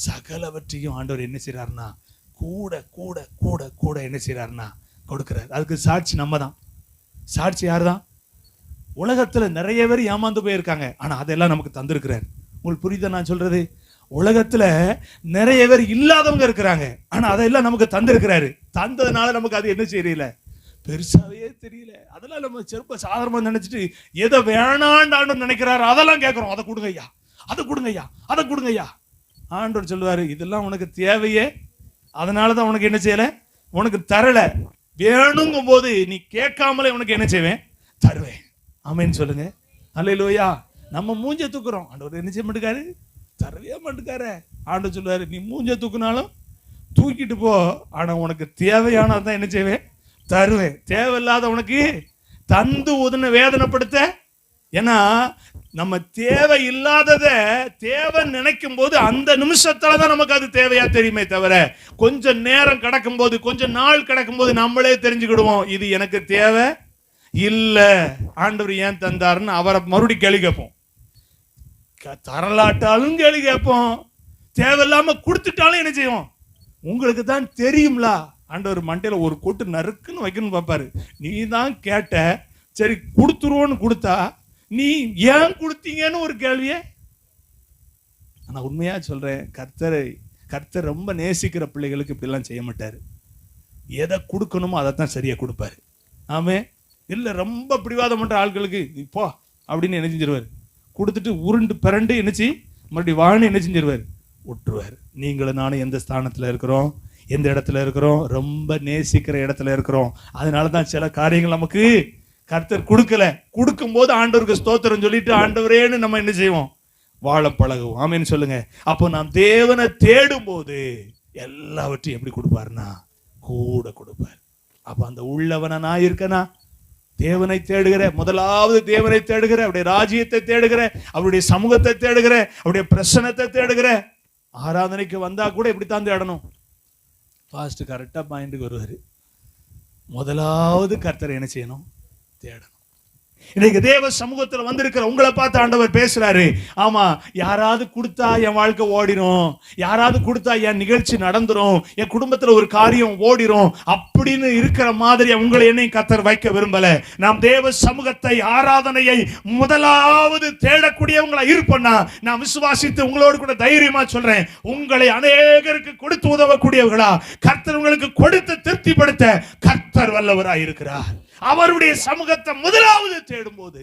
Speaker 1: சகலவற்றையும் ஆண்டவர் என்ன செய்யறாருன்னா கூட கூட கூட கூட என்ன செய்யறாருன்னா கொடுக்கிறார். அதுக்கு சாட்சி நம்ம தான். சாட்சி யார் தான்? உலகத்துல நிறைய பேர் ஏமாந்து போயிருக்காங்க, ஆனா அதெல்லாம் நமக்கு தந்திருக்கிறார். உங்களுக்கு புரியுதா நான் சொல்றது? உலகத்துல நிறைய பேர் இல்லாதவங்க இருக்கிறாங்க, ஆனா அதெல்லாம் நமக்கு தந்திருக்கிறாரு. தந்ததுனால நமக்கு அது என்ன செய்யல, பெருசாவே தெரியல. அதெல்லாம் நம்ம செருப்ப சாதாரணமா நினைச்சிட்டு எதை வேணாண்டான்னு நினைக்கிறாரு, அதெல்லாம் கேட்கிறோம். அதை கொடுங்க ஐயா, அதை கொடுங்க ஐயா, அதை கொடுங்க ஐயா. ஆண்டவர் சொல்லுவாரு, இதெல்லாம் உனக்கு தேவையே, அதனாலதான் உனக்கு என்ன செய்யல, உனக்கு தரல. வேணுங்கும் போது நீ கேட்காமலே உனக்கு என்ன செய்வேன், தருவேன். ஆமேன்னு சொல்லுங்க. அல்லேலூயா. நம்ம மூஞ்ச தூக்குறோம், ஆண்டவர் என்ன செய்ய மாட்டேங்காரு, தரவே மாட்டேங்காரு. ஆண்டவர் சொல்லுவாரு, நீ மூஞ்ச தூக்குனாலும் தூக்கிட்டு போ, ஆனா உனக்கு தேவையானதான் என்ன செய்வேன், தருவேன். தேவையில்லாத உனக்கு தந்து உதன வேதனைப்படுத்த. ஏன்னா நம்ம தேவை இல்லாதத தேவை நினைக்கும் போது அந்த நிமிஷத்துலதான் நமக்கு அது தேவையா தெரியுமே தவிர, கொஞ்சம் நேரம் கிடக்கும் போது, கொஞ்சம் நாள் கிடக்கும் போது நம்மளே தெரிஞ்சுக்கிடுவோம் இது எனக்கு தேவை இல்ல, ஆண்டவர் ஏன் தந்தாருன்னு அவரை மறுபடி கேள்வி கேட்போம். தரலாட்டாலும் கேள்வி கேட்போம், தேவையில்லாம கொடுத்துட்டாலும் என்ன செய்வோம், உங்களுக்கு தான் தெரியும்ல. ஆண்டவர் மண்டையில ஒரு கொட்டு நறுக்குன்னு வைக்கணும்னு பார்ப்பாரு. நீ தான் கேட்ட, சரி கொடுத்துருவோன்னு கொடுத்தா நீ ஏன் கொடுத்தீங்கன்னு ஒரு கேள்வியே. ஆனா உண்மையா சொல்றேன், கர்த்தர் ரொம்ப நேசிக்கிற பிள்ளைகளுக்கு இப்படி எல்லாம் செய்ய மாட்டாரு. எதை கொடுக்கணுமோ அதைத்தான் சரியா கொடுப்பாரு. ஆமே, இல்ல ரொம்ப பிடிவாதம் பண்ற ஆட்களுக்கு இப்போ அப்படின்னு என்ன செஞ்சிருவாரு, கொடுத்துட்டு உருண்டு பிறண்டு என்னச்சு மறுபடியும் வான்னு என்ன செஞ்சிருவாரு, விட்டுருவாரு. நீங்களும் நானும் எந்த ஸ்தானத்துல இருக்கிறோம், எந்த இடத்துல இருக்கிறோம், ரொம்ப நேசிக்கிற இடத்துல இருக்கிறோம். அதனாலதான் சில காரியங்கள் நமக்கு கர்த்தர் கொடுக்கல. கொடுக்கும் போது ஆண்டவருக்கு ஸ்தோத்திரம் சொல்லிட்டு ஆண்டவரேன்னு நம்ம என்ன செய்வோம், வாழ பழகுவோம். ஆமேன்னு சொல்லுங்க. அப்போ நாம் தேவனை தேடும் போது எல்லாவற்றையும் எப்படி கொடுப்பாருன்னா கூட கொடுப்பார். அப்ப அந்த உள்ளவன நான் இருக்கனா, தேவனை தேடுகிற, முதலாவது தேவனை தேடுகிற, அவருடைய ராஜ்யத்தை தேடுகிற, அவருடைய சமூகத்தை தேடுகிற, அவருடைய பிரசன்னத்தை தேடுகிற. ஆராதனைக்கு வந்தா கூட இப்படித்தான் தேடணும். ஃபாஸ்ட் கரெக்டா பாயிண்ட்டுக்கு வருவாரு. முதலாவது கர்த்தரை என்ன செய்யணும், தேடணும். இன்னைக்கு தேவ சமூகத்தில் வந்திருக்கிற உங்களை பார்த்து ஆண்டவர் பேசுறாரு. ஆமா, யாராவது கொடுத்தா என் வாழ்க்கை ஓடிரும், யாராவது கொடுத்தா என் நிகழ்ச்சி நடந்துரும், என் குடும்பத்துல ஒரு காரியம் ஓடிரும் அப்படின்னு இருக்கிற மாதிரி உங்களை என்னையும் கர்த்தர் வைக்க விரும்பல. நாம் தேவ சமூகத்தை, ஆராதனையை முதலாவது தேடக்கூடியவங்களா இருப்போம்னா, நான் விசுவாசித்து உங்களோடு கூட தைரியமா சொல்றேன், உங்களை அநேகருக்கு கொடுத்து உதவக்கூடியவர்களா கர்த்தர் உங்களுக்கு கொடுத்து திருப்திப்படுத்த கர்த்தர் வல்லவராய் இருக்கிறார். அவருடைய சமூகத்தை முதலாவது தேடும் போது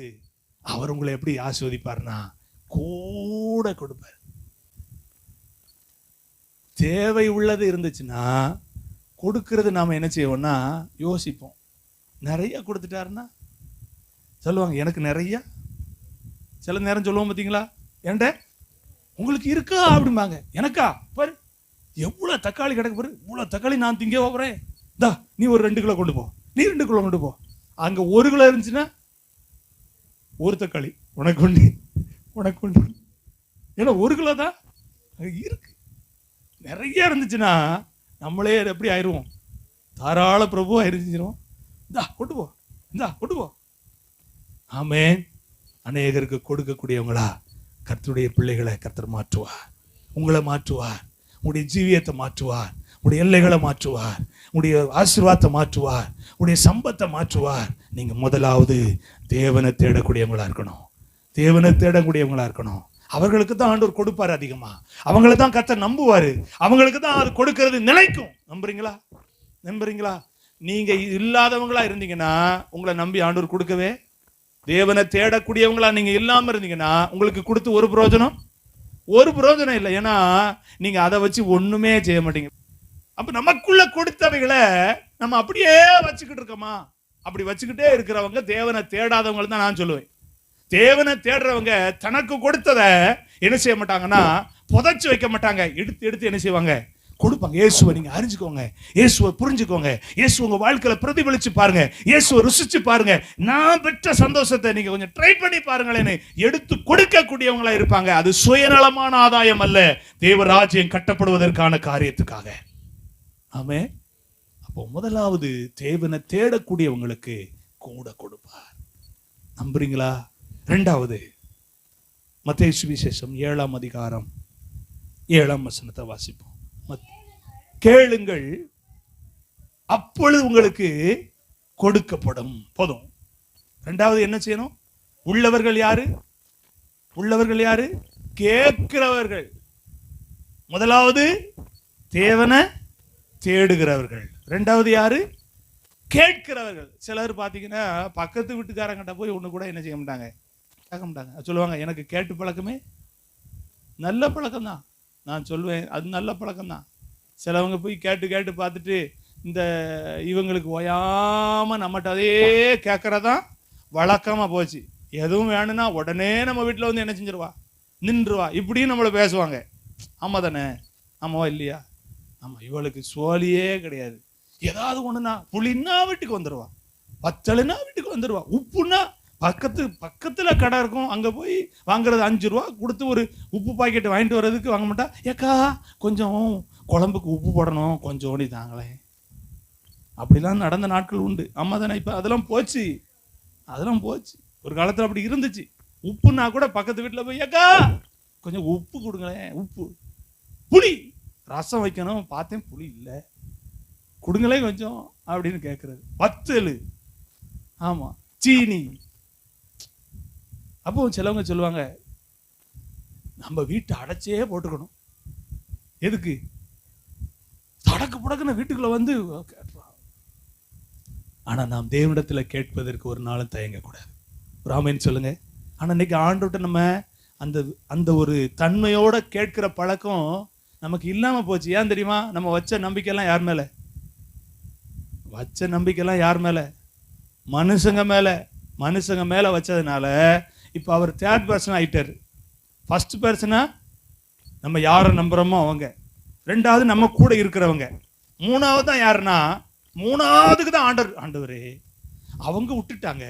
Speaker 1: அவர் உங்களை எப்படி ஆசீர்வதிப்பார்னா கூட கொடுப்பார். தேவை உள்ளது இருந்துச்சுன்னா கொடுக்கிறது நாம என்ன செய்வோம்னா யோசிப்போம். நிறைய கொடுத்துட்டாருன்னா சொல்லுவாங்க எனக்கு நிறைய. சில நேரம் சொல்லுவோம் பார்த்தீங்களா, ஏன்ட உங்களுக்கு இருக்கா அப்படிம்பாங்க. எனக்கா பாரு எவ்வளவு தக்காளி கிடக்கு பாரு, இவ்வளவு தக்காளி நான் திங்க போறேன், தா நீ ஒரு 2 கிலோ கொண்டு போ, நீ 2 கிலோ கொண்டு போ. அங்க 1 கிலோ இருந்துச்சுன்னா ஒரு தக்காளி உனக்கு உண்டு, உனக்கு உண்டு. ஏன்னா 1 கிலோ தான் இருக்கு. நிறைய இருந்துச்சுன்னா நம்மளே எப்படி ஆயிடுவோம், தாராள பிரபு ஆயிருச்சிரும். இந்தா கொண்டு போ, இந்தா கொண்டு போ. ஆமென். அநேகருக்கு கொடுக்கக்கூடியவங்களா கர்த்தருடைய பிள்ளைகளை கர்த்தர் மாற்றுவார். உங்களை மாற்றுவார், உங்களுடைய ஜீவியத்தை மாற்றுவார், உங்களுடைய எல்லைகளை மாற்றுவார், உங்களுடைய ஆசீர்வாதத்தை மாற்றுவார், உங்களுடைய சம்பத்தை மாற்றுவார். நீங்க முதலாவது தேவனை தேடக்கூடியவங்களா இருக்கணும். தேவனை தேடக்கூடியவங்களா இருக்கணும். அவர்களுக்கு தான் ஆண்டவர் கொடுப்பாரு அதிகமா. அவங்களை தான் கர்த்தர் நம்புவாரு. அவங்களுக்கு தான் அது கொடுக்கிறது நிலைக்கும். நம்புறீங்களா? நம்புறீங்களா? நீங்க இல்லாதவங்களா இருந்தீங்கன்னா உங்களை நம்பி ஆண்டவர் கொடுக்கவே, தேவனை தேடக்கூடியவங்களா நீங்க இல்லாம இருந்தீங்கன்னா உங்களுக்கு கொடுத்து ஒரு பிரயோஜனம் இல்லை. ஏன்னா நீங்க அதை வச்சு ஒண்ணுமே செய்ய மாட்டீங்க. அப்ப நமக்குள்ள கொடுத்தவைகளை நம்ம அப்படியே வச்சுக்கிட்டு இருக்கோமா? அப்படி வச்சுக்கிட்டே இருக்கிறவங்க தேவனை தேடாதவங்க தான் நான் சொல்லுவேன். தேவனை தேடுறவங்க தனக்கு கொடுத்ததை என்ன செய்ய மாட்டாங்கன்னா புதைச்சு வைக்க மாட்டாங்க. எடுத்து எடுத்து என்ன செய்வாங்க? கொடுப்பாங்க. இயேசுவை நீங்க அறிஞ்சுக்கோங்க, இயேசுவை புரிஞ்சுக்கோங்க, இயேசு உங்க வாழ்க்கையில பிரதிபலிச்சு பாருங்க, இயேசுவை ருசிச்சு பாருங்க, நான் பெற்ற சந்தோஷத்தை நீங்க கொஞ்சம் ட்ரை பண்ணி பாருங்களேன்னு எடுத்து கொடுக்கக்கூடியவங்களா இருப்பாங்க. அது சுயநலமான ஆதாயம் அல்ல, தேவராஜ்யம் கட்டப்படுவதற்கான காரியத்துக்காக. ஆமே. அப்போ முதலாவது தேவனை தேடக்கூடியவங்களுக்கு கூட கொடுப்பார். நம்புறீங்களா? இரண்டாவது மத்தேயு சுவிசேஷம் 7ஆம் அதிகாரம் 7ஆம் வசனத்தை வாசிப்போம். கேளுங்கள் அப்பொழுது உங்களுக்கு கொடுக்கப்படும். போதும். இரண்டாவது என்ன செய்யணும்? உள்ளவர்கள் யாரு? உள்ளவர்கள் யாரு? கேட்கிறவர்கள். முதலாவது தேவனை தேடுகிறவர்கள். இரண்டாவது யாரு? கேட்கிறவர்கள். சிலர் பாத்தீங்கன்னா பக்கத்து வீட்டுக்காரங்கிட்ட போய் ஒண்ணு கூட என்ன செய்ய மாட்டாங்க, கேட்க மாட்டாங்க. சொல்லுவாங்க எனக்கு கேட்டு பழக்கமே நல்ல பழக்கம் தான். நான் சொல்லுவேன் அது நல்ல பழக்கம் தான். சிலவங்க போய் கேட்டு கேட்டு பார்த்துட்டு இந்த இவங்களுக்கு ஓயாம நம்மகிட்ட அதே கேட்கறதான் வழக்கமா போச்சு. எதுவும் வேணும்னா உடனே நம்ம வீட்டில் வந்து என்ன செஞ்சிருவா, நின்றுவா, இப்படியும் நம்மளை பேசுவாங்க. ஆமா தானே? ஆமாவா இல்லையா? ஆமா. இவளுக்கு சோழியே கிடையாது. ஏதாவது ஒண்ணுனா புளின்னா வீட்டுக்கு வந்துடுவா, பச்சளைனா வீட்டுக்கு வந்துடுவா, உப்புன்னா பக்கத்துல கடை இருக்கும், அங்க போய் வாங்குறது 5 ரூபா கொடுத்து ஒரு உப்பு பாக்கெட் வாங்கிட்டு வர்றதுக்கு வாங்க மாட்டா. ஏக்கா கொஞ்சம் குழம்புக்கு உப்பு போடணும், கொஞ்சம் ஓடி தாங்களே. அப்படிலாம் நடந்த நாட்கள் உண்டு. அம்மா தானே? இப்ப அதெல்லாம் போச்சு, அதெல்லாம் போச்சு. ஒரு காலத்துல அப்படி இருந்துச்சு. உப்புன்னா கூட பக்கத்து வீட்டுல போய் ஏக்கா கொஞ்சம் உப்பு கொடுங்களேன், உப்பு, புளி, ரசம் வைக்கணும், பார்த்தேன் புளி இல்லை, கொடுங்களே கொஞ்சம் அப்படின்னு கேட்கறது. வத்தல், ஆமா, சீனி. அப்போ சிலவங்க சொல்லுவாங்க நம்ம வீட்டை அடைச்சே போட்டுக்கணும். எதுக்கு? தடக்கு புடக்குன்னு வீட்டுக்குள்ள வந்து கேட்பான். ஆனா நாம் தேவனிடத்துல கேட்பதற்கு ஒரு நாளும் தயங்க கூடாது. ராமன் சொல்லுங்க. ஆனா இன்னைக்கு ஆண்டவர்கிட்ட நம்ம அந்த ஒரு தன்மையோட கேட்கிற பழக்கம் நமக்கு இல்லாம போச்சு. ஏன் தெரியுமா? நம்ம வச்ச நம்பிக்கையெல்லாம் யார் மேல? வச்ச நம்பிக்கையெல்லாம் யார் மேல? மனுஷங்க மேல. மனுஷங்க மேல வச்சதுனால இப்ப அவர் தேர்ட் பர்சன் ஆயிட்டாரு. ஃபர்ஸ்ட் பர்சனா நம்ம யாரை நம்புறோமோ அவங்க, ரெண்டாவது நம்ம கூட இருக்கிறவங்க, மூணாவது தான் யாருன்னா மூணாவதுக்கு தான் ஆண்டவரே அவங்க விட்டுட்டாங்க,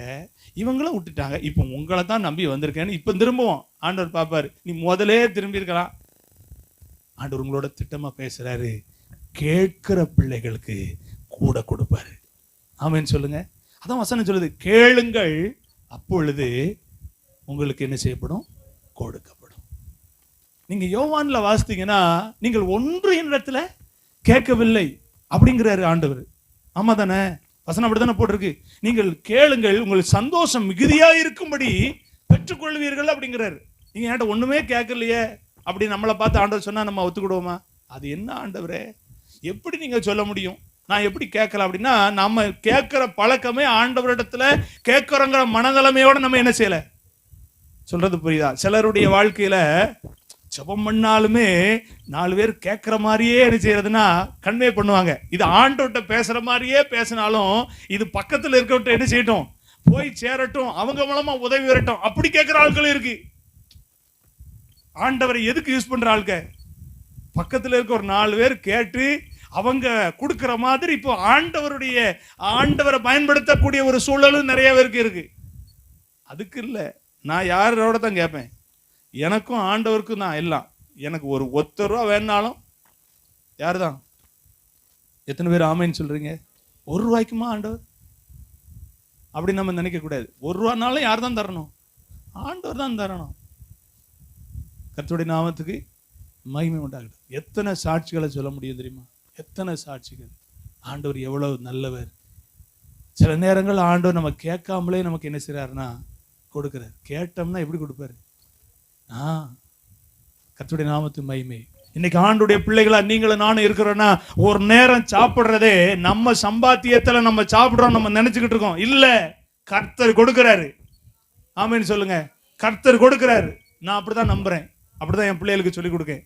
Speaker 1: இவங்களும் விட்டுட்டாங்க, இப்போ உங்களை தான் நம்பி வந்திருக்கேன்னு இப்ப திரும்பவும் ஆண்டவர் பார்ப்பாரு. நீ முதலே திரும்பி இருக்கலாம். ஆண்டவர் உங்களோட திட்டமா பேசுறாரு. கேட்கிற பிள்ளைகளுக்கு கூட கொடுப்பாரு. ஆமென் சொல்லுங்க. அதான் வசனம் சொல்லுது, கேளுங்கள் அப்பொழுது உங்களுக்கு என்ன செய்யப்படும்? கொடுக்கப்படும். நீங்க யோவான்ல வாசித்தீங்கன்னா நீங்கள் ஒன்று என்னிடத்துல கேட்கவில்லை அப்படிங்கிறாரு ஆண்டவர். ஆமா தானே? வசனம் அப்படித்தானே போட்டிருக்கு. நீங்கள் கேளுங்கள் உங்கள் சந்தோஷம் மிகுதியா இருக்கும்படி பெற்றுக்கொள்வீர்கள் அப்படிங்கிறாரு. நீங்க என்கிட்ட ஒண்ணுமே கேட்கலையே அப்படி நம்மளை பார்த்து ஆண்டவர் சொன்னா நம்ம ஒத்துக்கிடுவோமா? அது என்ன ஆண்டவரே, எப்படி நீங்க சொல்ல முடியும்? நான் எப்படி கேட்கல அப்படின்னா, நம்ம கேட்கிற பழக்கமே ஆண்டவரிடத்துல கேட்கிறோங்கிற மனநிலைமையோட நம்ம என்ன செய்யல. சொல்றது புரியுதா? சிலருடைய வாழ்க்கையில ஜெபம் பண்ணாலுமே 4 பேர் கேட்கிற மாதிரியே என்ன செய்யறதுன்னா கன்வே பண்ணுவாங்க. இது ஆண்டவர்கிட்ட பேசுற மாதிரியே பேசினாலும் இது பக்கத்துல இருக்கவர்கிட்ட என்ன செய்யட்டும், போய் சேரட்டும், அவங்க மூலமா உதவி வரட்டும், அப்படி கேட்கிற ஆட்களும் இருக்கு. ஆண்டவரை எதுக்கு யூஸ் பண்ற ஆளுங்க? பக்கத்துல இருக்க ஒரு 4 பேர் கேட்டு அவங்க கொடுக்கிற மாதிரி இப்போ ஆண்டவரை பயன்படுத்தக்கூடிய ஒரு சூழலும் நிறைய பேருக்கு இருக்கு. அதுக்கு இல்லை, நான் யாரோட தான் கேட்பேன். எனக்கும் ஆண்டவருக்கும் தான் எல்லாம். எனக்கு ஒரு ₹1 வேணாலும் யாரு தான்? எத்தனை பேர் ஆமைன்னு சொல்றீங்க? ₹1 ஆண்டவர்? அப்படி நம்ம நினைக்க கூடாது. ₹1 யார் தான் தரணும்? ஆண்டவர் தான் தரணும். கர்த்தருடைய நாமத்துக்கு மகிமை உண்டாகட்டும். எத்தனை சாட்சிகளை சொல்ல முடியும் தெரியுமா? எத்தனை சாட்சிகள். ஆண்டவர் எவ்வளவு நல்லவர். சில நேரங்கள் ஆண்டவர் நம்ம கேட்காமலே நமக்கு என்ன செய்றாருன்னா கொடுக்கிறார். கேட்டோம்னா எப்படி கொடுப்பாரு? கர்த்தருடைய நாமத்துக்கு மகிமை. இன்னைக்கு ஆண்டுடைய பிள்ளைகளா நீங்களும் நானும் இருக்கிறோன்னா, ஒரு நேரம் சாப்பிடுறதே நம்ம சம்பாத்தியத்துல நம்ம சாப்பிடுறோம் நம்ம நினைச்சுக்கிட்டு இருக்கோம். இல்ல, கர்த்தர் கொடுக்கிறாரு. ஆமென் சொல்லுங்க. கர்த்தர் கொடுக்கிறாரு. நான் அப்படிதான் நம்புறேன். அப்படிதான் என் பிள்ளைகளுக்கு சொல்லி கொடுக்கேன்.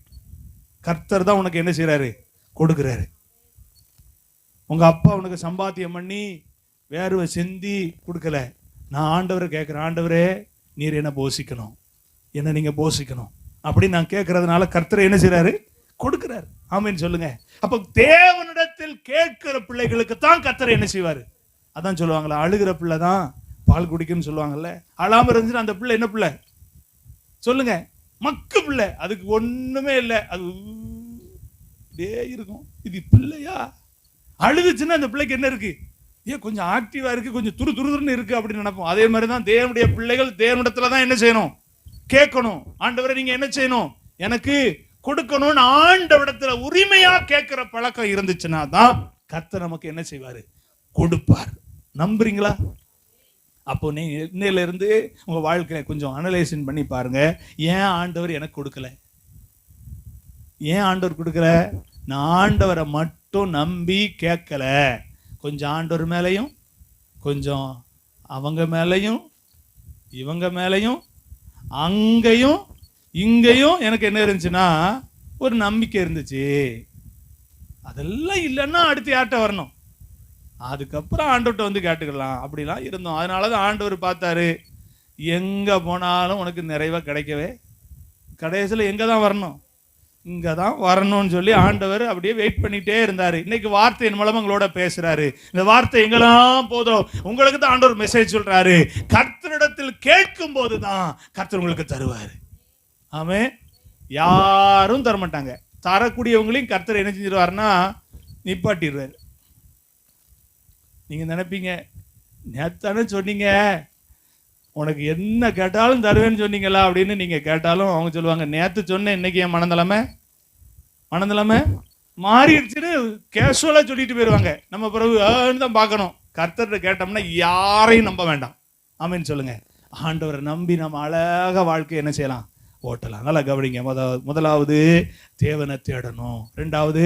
Speaker 1: கர்த்தர் தான் உனக்கு என்ன செய்யறாரு? கொடுக்கிறாரு. உங்க அப்பா உனக்கு சம்பாத்தியம் பண்ணி வேர்வை சிந்தி கொடுக்கல. நான் ஆண்டவரை கேட்கிறேன், ஆண்டவரே நீர் என்ன போஷிக்கணும், என்ன நீங்க போஷிக்கணும் அப்படி நான் கேட்கறதுனால கர்த்தர் என்ன செய்யறாரு? கொடுக்கிறாரு. ஆமென் சொல்லுங்க. அப்ப தேவனிடத்தில் கேட்கிற பிள்ளைகளுக்கு தான் கர்த்தர் என்ன செய்வாரு? அதான் சொல்லுவாங்களா, அழுகிற பிள்ளை தான் பால் குடிக்குன்னு சொல்லுவாங்கல்ல. அழாம இருந்துச்சுன்னா அந்த பிள்ளை என்ன பிள்ளை சொல்லுங்க? மக்கு பிள்ளை. அதுக்கு ஒண்ணுமே இல்லை, அது இருக்கும். இது பிள்ளையா? அழுதுச்சுன்னா அந்த பிள்ளைக்கு என்ன இருக்கு? கொஞ்சம் ஆக்டிவா இருக்கு, கொஞ்சம் துருதுருன்னு இருக்கு அப்படின்னு நினைப்போம். அதே மாதிரிதான் தேவனுடைய பிள்ளைகள் தேவனிடத்துல தான் என்ன செய்யணும்? கேட்கணும். ஆண்டவரை நீங்க என்ன செய்யணும்? எனக்கு கொடுக்கணும்னு ஆண்டவரிடத்துல உரிமையா கேட்கிற பழக்கம் இருந்துச்சுன்னா தான் கர்த்தர் நமக்கு என்ன செய்வாரு? கொடுப்பார். நம்புறீங்களா? அப்போ நீங்க இன்னையில இருந்து உங்க வாழ்க்கையை கொஞ்சம் அனலைசின் பண்ணி பாருங்க. ஏன் ஆண்டவர் எனக்கு கொடுக்கல? ஏன் ஆண்டவர் கொடுக்கல? நான் ஆண்டவரை மட்டும் நம்பி கேட்கல. கொஞ்சம் ஆண்டவர் மேலையும், கொஞ்சம் அவங்க மேலையும், இவங்க மேலையும், அங்கேயும் இங்கேயும் எனக்கு என்ன இருந்துச்சுன்னா ஒரு நம்பிக்கை இருந்துச்சு. அதெல்லாம் இல்லைன்னா அடுத்து யார்கிட்ட வரணும்? அதுக்கப்புறம் ஆண்டவர்கிட்ட வந்து கேட்டுக்கலாம். அப்படிலாம் இருந்தோம். அதனாலதான் ஆண்டவர் பார்த்தாரு, எங்க போனாலும் உனக்கு நிறைவா கிடைக்கவே, கடைசியில் எங்க தான் வரணும்? இங்க தான் வரணும்னு சொல்லி ஆண்டவர் அப்படியே வெயிட் பண்ணிட்டே இருந்தாரு. இன்னைக்கு வார்த்தையின் மூலம் உங்களோட பேசுறாரு. இந்த வார்த்தை எங்கெல்லாம் போதும் உங்களுக்கு தான் ஆண்டவர் மெசேஜ் சொல்றாரு. கர்த்தரிடத்தில் கேட்கும் போதுதான் கர்த்தர் உங்களுக்கு தருவாரு. ஆமென். யாரும் தரமாட்டாங்க. தரக்கூடியவங்களையும் கர்த்தர் என்ன செஞ்சிருவாருன்னா நிப்பாட்டிடுவாரு. நீங்க நினைப்பீங்க, நேத்தானே சொன்னீங்க உனக்கு என்ன கேட்டாலும் தருவேன்னு சொன்னீங்களா அப்படின்னு நீங்க கேட்டாலும் அவங்க சொல்லுவாங்க, நேத்து சொன்னேன், இன்னைக்கு என் மனநிலைமை மாறிடுச்சுன்னு கேஷுவலா சொல்லிட்டு போயிருவாங்க. நம்ம பிறகு தான் பார்க்கணும். கர்த்தர்கிட்ட கேட்டோம்னா யாரையும் நம்ப வேண்டாம். ஆமென் சொல்லுங்க. ஆண்டவரை நம்பி நம்ம அழகா வாழ்க்கை என்ன செய்யலாம்? ஓட்டலாம். நல்லா கவனிங்க. முதலாவது தேவனை தேடணும். ரெண்டாவது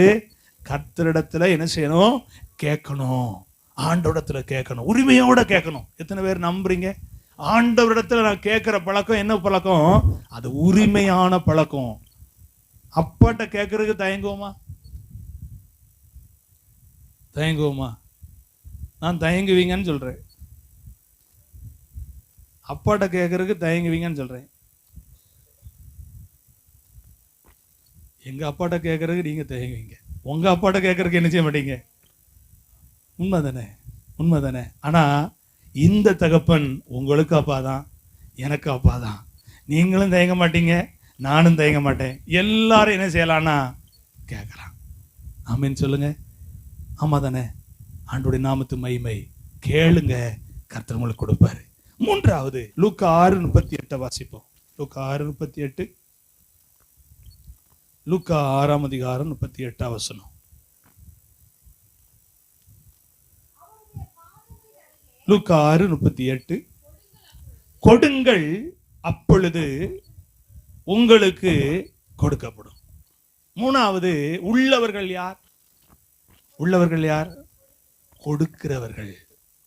Speaker 1: கர்த்தரிடத்துல என்ன செய்யணும்? கேட்கணும். ஆண்டவரிடத்துல கேட்கணும், உரிமையோட கேட்கணும். எத்தனை பேர் நம்புறீங்க? ஆண்டவரிடத்துல நான் கேட்கிற பழக்கம் என்ன பழக்கம்? அது உரிமையான பழக்கம். அப்பாட்ட கேட்கறதுக்கு தயங்குவோமா? நான் தயங்குவீங்கன்னு சொல்றேன். அப்பாட்ட கேட்கறதுக்கு தயங்குவீங்கன்னு சொல்றேன். எங்க அப்பாட்ட கேட்கறதுக்கு நீங்க தயங்குவீங்க. உங்க அப்பாட்ட கேட்கறதுக்கு என்ன செய்ய மாட்டீங்க? உண்மைதானே? ஆனா இந்த தகப்பன் உங்களுக்கு அப்பா தான், எனக்கு அப்பா தான். நீங்களும் தயங்க மாட்டீங்க, நானும் தயங்க மாட்டேன். எல்லாரும் என்ன செய்யலாம்னா கேட்கலாம். ஆமென் சொல்லுங்க. ஆமா தானே? ஆண்டவருடைய நாமத்து மகிமை. கேளுங்க, கர்த்தர் உங்களுக்கு கொடுப்பாரு. மூன்றாவது லூக்கா 6:38 வாசிப்போம். லூக்கா 6:38. லூக்கா 6:38 லூக்கா 6:38. கொடுங்கள், அப்பொழுது உங்களுக்கு கொடுக்கப்படும். மூணாவது, உள்ளவர்கள் யார்?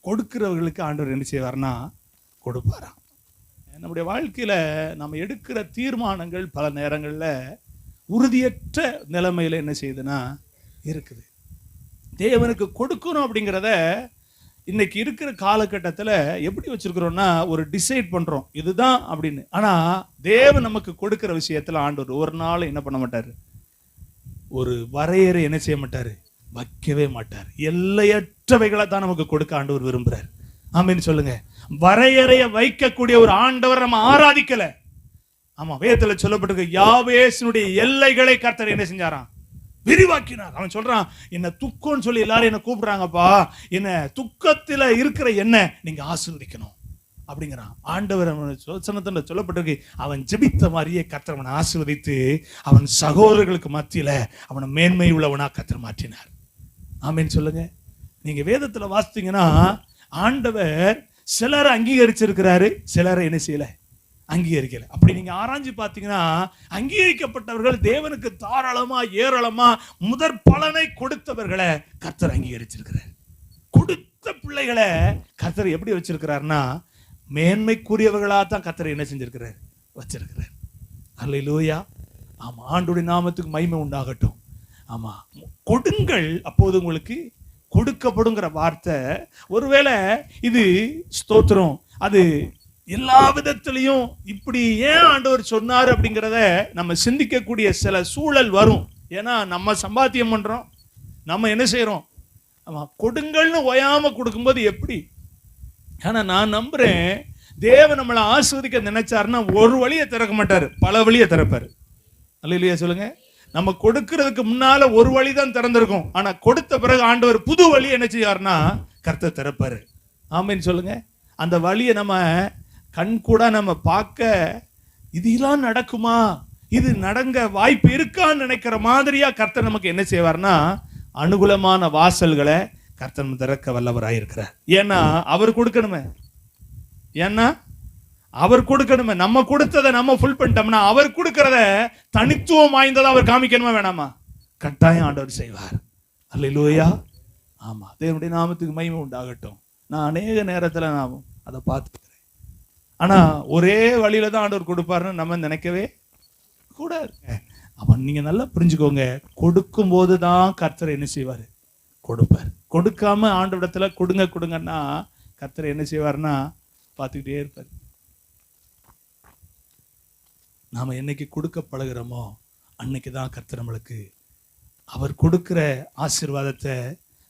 Speaker 1: கொடுக்கிறவர்களுக்கு ஆண்டவர் என்ன செய்வார்னா கொடுப்பாராம். நம்முடைய வாழ்க்கையில நம்ம எடுக்கிற தீர்மானங்கள் பல நேரங்கள்ல உறுதியற்ற நிலைமையில என்ன செய்யுதுன்னா இருக்குது. தேவனுக்கு கொடுக்கணும் அப்படிங்கிறத இன்னைக்கு இருக்கிற காலகட்டத்தில் எப்படி வச்சிருக்கிறோம்னா ஒரு டிசைட் பண்றோம் இதுதான் அப்படின்னு. ஆனா தேவன் நமக்கு கொடுக்கிற விஷயத்துல ஆண்டவர் ஒரு நாள் என்ன பண்ண மாட்டாரு, ஒரு வரையறை என்ன செய்ய மாட்டாரு, வைக்கவே மாட்டார். எல்லையற்றவைகளை தான் நமக்கு கொடுக்க ஆண்டவர் விரும்புறார். ஆமீன் சொல்லுங்க. வரையறைய வைக்கக்கூடிய ஒரு ஆண்டவர் நம்ம ஆராதிக்கல. ஆமா, வேதத்துல சொல்லப்பட்டிருக்கு, யாவேசினுடைய எல்லைகளை கர்த்தர் என்ன செஞ்சாராம், விரிவாக்கினார். அவன் சொல்றான், என்ன துக்கம்னு சொல்லி எல்லாரும் என்ன கூப்பிடுறாங்கப்பா, என்ன துக்கத்துல இருக்கிற என்ன நீங்க ஆசீர்வதிக்கணும் அப்படிங்கிறான். ஆண்டவர் வசனத்துல சொல்லப்பட்டிருக்கு, அவன் ஜெபித்த மாதிரியே கர்த்தர் அவனை ஆசீர்வதித்து அவன் சகோதரர்களுக்கு மத்தியில அவனை மேன்மை உள்ளவனா கர்த்தர் மாற்றினார். ஆமீன் சொல்லுங்க. நீங்க வேதத்துல வாசித்தீங்கன்னா ஆண்டவர் சிலரை அங்கீகரிச்சிருக்கிறாரு, சிலரை என்ன செய்யல, அங்கீகரிக்கல. அப்படி நீங்க ஆராய்ஞ்சு பார்த்தீங்கன்னா அங்கீகரிக்கப்பட்டவர்கள் தேவனுக்கு தாராளமா ஏராளமா முதற் பலனை கொடுத்தவர்களை கர்த்தர் அங்கீகரிச்சிருக்கிறார். கொடுத்த பிள்ளைகளை கர்த்தர் எப்படி வச்சிருக்கிறார்னா மேன்மைக்குரியவர்களா தான் கர்த்தர் என்ன செஞ்சிருக்கிறார், வச்சிருக்கிறார். அல்லேலூயா. ஆமா, ஆண்டவருடைய நாமத்துக்கு மகிமை உண்டாகட்டும். ஆமா, கொடுங்கள் அப்போது உங்களுக்கு கொடுக்கப்படுங்கிற வார்த்தை, ஒருவேளை இது ஸ்தோத்திரம், அது எல்லா விதத்திலையும் இப்படி ஏன் ஆண்டவர் சொன்னார் அப்படிங்கிறத நம்ம சிந்திக்கக்கூடிய சில சூழல் வரும். ஏன்னா நம்ம சம்பாத்தியம் பண்றோம், நம்ம என்ன செய்யறோம், ஆமா, கொடுங்கள்னு ஓயாம கொடுக்கும்போது எப்படி. ஆனா நான் நம்புறேன், தேவன் நம்மளை ஆஸ்வதிக்க நினைச்சாருன்னா ஒரு வழியை திறக்க மாட்டாரு, பல வழியை திறப்பாரு. அல்லேலூயா சொல்லுங்க. நம்ம கொடுக்கிறதுக்கு முன்னால ஒரு வழி தான் திறந்திருக்கும், ஆனா கொடுத்த பிறகு ஆண்டவர் புது வழி என்ன செய்யாருன்னா கர்த்தர் திறப்பாரு. ஆமீன் சொல்லுங்க. அந்த வழியை நம்ம கண் கூட நம்ம பார்க்க, இதெல்லாம் நடக்குமா, இது நடங்க வாய்ப்பு இருக்கான்னு நினைக்கிற மாதிரியா கர்த்தர் நமக்கு என்ன செய்வார்னா அனுகூலமான வாசல்களை கர்த்தர் திறக்க வல்லவராயிருக்கிறார். ஏன்னா அவர் கொடுக்கணுமே, ஏன்னா அவர் கொடுக்கணுமே. நம்ம கொடுத்ததை நம்ம ஃபுல் பண்ணிட்டோம்னா அவர் கொடுக்கறத தனித்துவம் வாய்ந்ததை அவர் காமிக்கணுமா வேணாமா, கட்டாயம் ஆண்டவர் செய்வார். அல்லேலூயா. ஆமா, தேவனுடைய நாமத்துக்கு மகிமை உண்டாகட்டும். நான் அநேக நேரத்துல நான் அதை பார்த்துக்கிறேன். ஆனா ஒரே வழியில தான் ஆண்டவர் கொடுப்பாருன்னு நம்ம நினைக்கவே கூடாது. அவன் நீங்க நல்லா புரிஞ்சுக்கோங்க, கொடுக்கும் போதுதான் கர்த்தர் என்ன செய்வாரு, கொடுப்பார். கொடுக்காம ஆண்டவரிடத்துல கொடுங்க கொடுங்கன்னா கர்த்தர் என்ன செய்வார்னா பார்த்துக்கிட்டே இருப்பார். நாம என்னைக்கு கொடுக்க பழகிறோமோ அன்னைக்கு தான் கர்த்தர் நம்மளுக்கு அவர் கொடுக்கிற ஆசீர்வாதத்தை